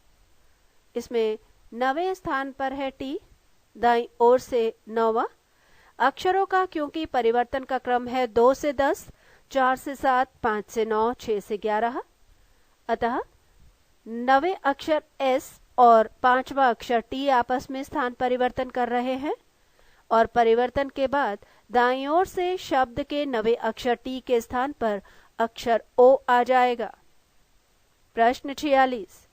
इसमें 9वें स्थान पर है टी, दाईं ओर से 9वां। अक्षरों का क्योंकि परिवर्तन का क्रम है 2 से 10, 4 से 7, 5 से 9, 6 से 11, अतः 9वें अक्षर एस और 5वां अक्षर टी आपस में स्थान परिवर्तन कर रहे हैं और परिवर्तन के बाद दाईं ओर से शब्द के 9वें अक्षर टी के स्थान पर अक्षर ओ आ जाएगा। प्रश्न 46।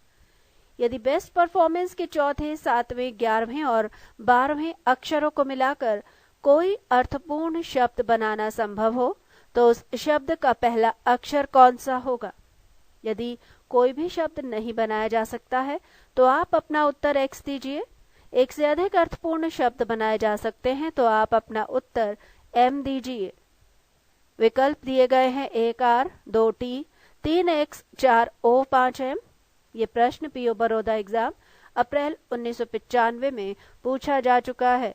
यदि बेस्ट परफॉर्मेंस के चौथे, 7वें, 11वें और 12वें अक्षरों को मिलाकर कोई अर्थपूर्ण शब्द बनाना संभव हो तो उस शब्द का पहला अक्षर कौन सा होगा? यदि कोई भी शब्द नहीं बनाया जा सकता है तो आप अपना उत्तर एक्स दीजिए। एक से अधिक अर्थपूर्ण शब्द बनाए जा सकते हैं तो आप अपना उत्तर एम दीजिए। विकल्प दिए गए हैं 1 R, 2 T, 3 X, 4 O, 5 M. ये प्रश्न पीओ बड़ौदा एग्जाम अप्रैल 1995 में पूछा जा चुका है।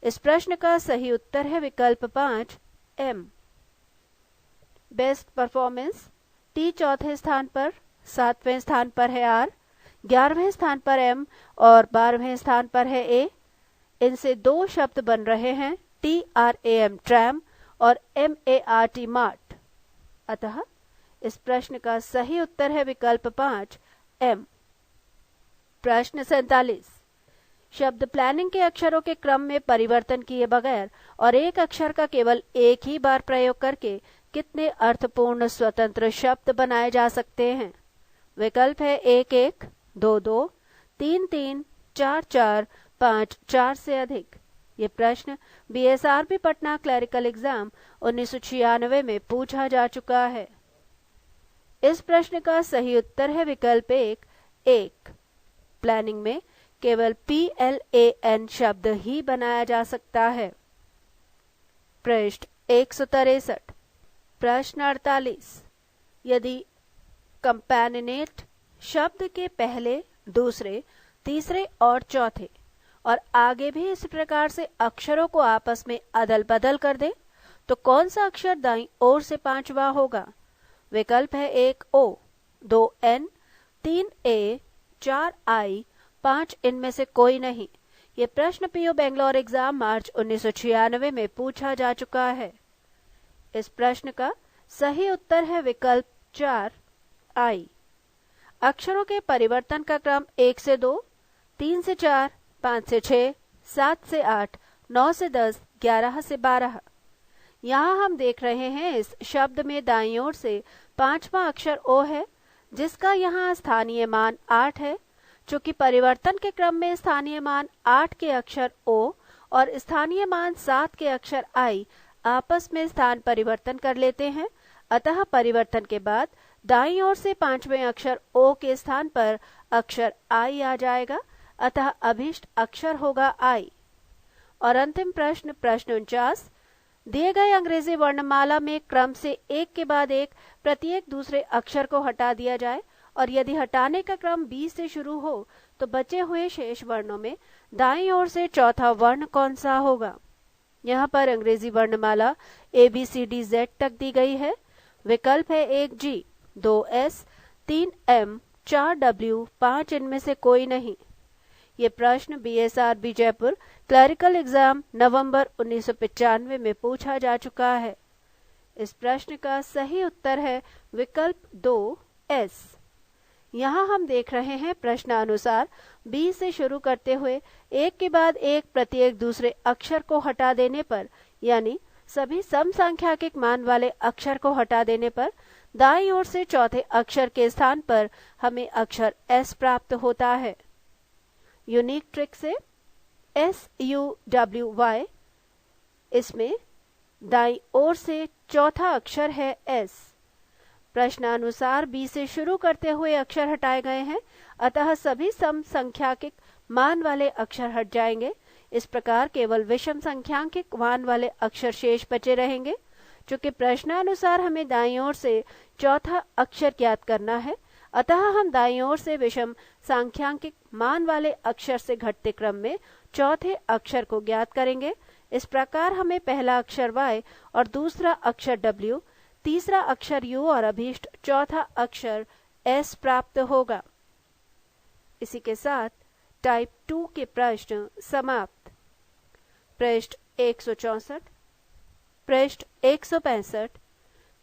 इस प्रश्न का सही उत्तर है विकल्प 5 एम। बेस्ट परफॉर्मेंस टी चौथे स्थान पर, 7वें स्थान पर है आर, 11वें स्थान पर एम और 12वें स्थान पर है ए। इनसे 2 शब्द बन रहे हैं TRAM ट्रैम और MART मार्ट। अतः इस प्रश्न का सही उत्तर है विकल्प 5 एम। प्रश्न 47। शब्द प्लानिंग के अक्षरों के क्रम में परिवर्तन किए बगैर और एक अक्षर का केवल एक ही बार प्रयोग करके कितने अर्थपूर्ण स्वतंत्र शब्द बनाए जा सकते हैं? विकल्प है 1 1, 2 2, 3 3, 4 4, 5 4 से अधिक। ये प्रश्न BSRB पटना क्लरिकल एग्जाम 1996 में पूछा जा चुका है। इस प्रश्न का सही उत्तर है विकल्प 1 प्लानिंग में केवल PLAN शब्द ही बनाया जा सकता है। पृष्ठ 163। प्रश्न 48। यदि कंपैनिनेट शब्द के पहले, दूसरे, तीसरे और चौथे और आगे भी इस प्रकार से अक्षरों को आपस में अदल बदल कर दे तो कौन सा अक्षर दाईं ओर से 5वां होगा? विकल्प है 1 O, 2 N, 3 A, 4 I, 5 इनमें से कोई नहीं। ये प्रश्न पीओ बेंगलोर एग्जाम मार्च 1996 में पूछा जा चुका है। इस प्रश्न का सही उत्तर है विकल्प 4 I। अक्षरों के परिवर्तन का क्रम 1 से 2, 3 से 4, 5 से 6, 7 से 8, 9 से 10, 11 से 12। यहाँ हम देख रहे हैं इस शब्द में दाईं ओर से 5वां अक्षर ओ है जिसका यहाँ स्थानीय मान 8 है। चूंकि परिवर्तन के क्रम में स्थानीय मान 8 के अक्षर ओ और स्थानीय मान 7 के अक्षर आई आपस में स्थान परिवर्तन कर लेते हैं, अतः परिवर्तन के बाद दाईं ओर से 5वें अक्षर ओ के स्थान पर अक्षर आई आ जाएगा, अतः अभीष्ट अक्षर होगा आई। और अंतिम प्रश्न 49। दिए गए अंग्रेजी वर्णमाला में क्रम से एक के बाद एक प्रत्येक दूसरे अक्षर को हटा दिया जाए और यदि हटाने का क्रम बी से शुरू हो तो बचे हुए शेष वर्णों में दाईं ओर से चौथा वर्ण कौन सा होगा? यहाँ पर अंग्रेजी वर्णमाला ABCDZ तक दी गई है। विकल्प है 1 G, 2 S, 3 M, 4 W, 5 इनमें से कोई नहीं। ये प्रश्न BSRB जयपुर क्लरिकल एग्जाम नवंबर 1995 में पूछा जा चुका है। इस प्रश्न का सही उत्तर है विकल्प 2 S। यहाँ हम देख रहे हैं प्रश्नानुसार बी से शुरू करते हुए एक के बाद एक प्रत्येक दूसरे अक्षर को हटा देने पर, यानी सभी समसंख्याकिक मान वाले अक्षर को हटा देने पर दाईं ओर से चौथे अक्षर के स्थान पर हमें अक्षर S प्राप्त होता है। यूनिक ट्रिक से SUWY, इसमें दाईं ओर से चौथा अक्षर है S। प्रश्नानुसार बी से शुरू करते हुए अक्षर हटाए गए हैं, अतः सभी समसंख्याकिक मान वाले अक्षर हट जाएंगे। इस प्रकार केवल विषम संख्याकिक मान वाले अक्षर शेष बचे रहेंगे। चूंकि प्रश्नानुसार हमें दाईं ओर से चौथा अक्षर ज्ञात करना है, अतः हम दाईं ओर से विषम सांख्यिक मान वाले अक्षर से घटते क्रम में चौथे अक्षर को ज्ञात करेंगे। इस प्रकार हमें पहला अक्षर Y और दूसरा अक्षर W, तीसरा अक्षर U और अभीष्ट चौथा अक्षर S प्राप्त होगा। इसी के साथ टाइप 2 के प्रश्न समाप्त। पृष्ठ 164, पृष्ठ 165,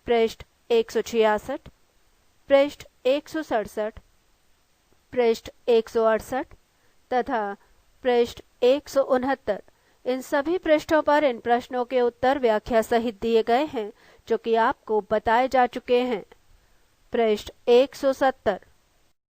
पृष्ठ 166, पृष्ठ 167, पृष्ठ 168 तथा पृष्ठ 169, इन सभी पृष्ठों पर इन प्रश्नों के उत्तर व्याख्या सहित दिए गए हैं जो कि आपको बताए जा चुके हैं। पृष्ठ 170,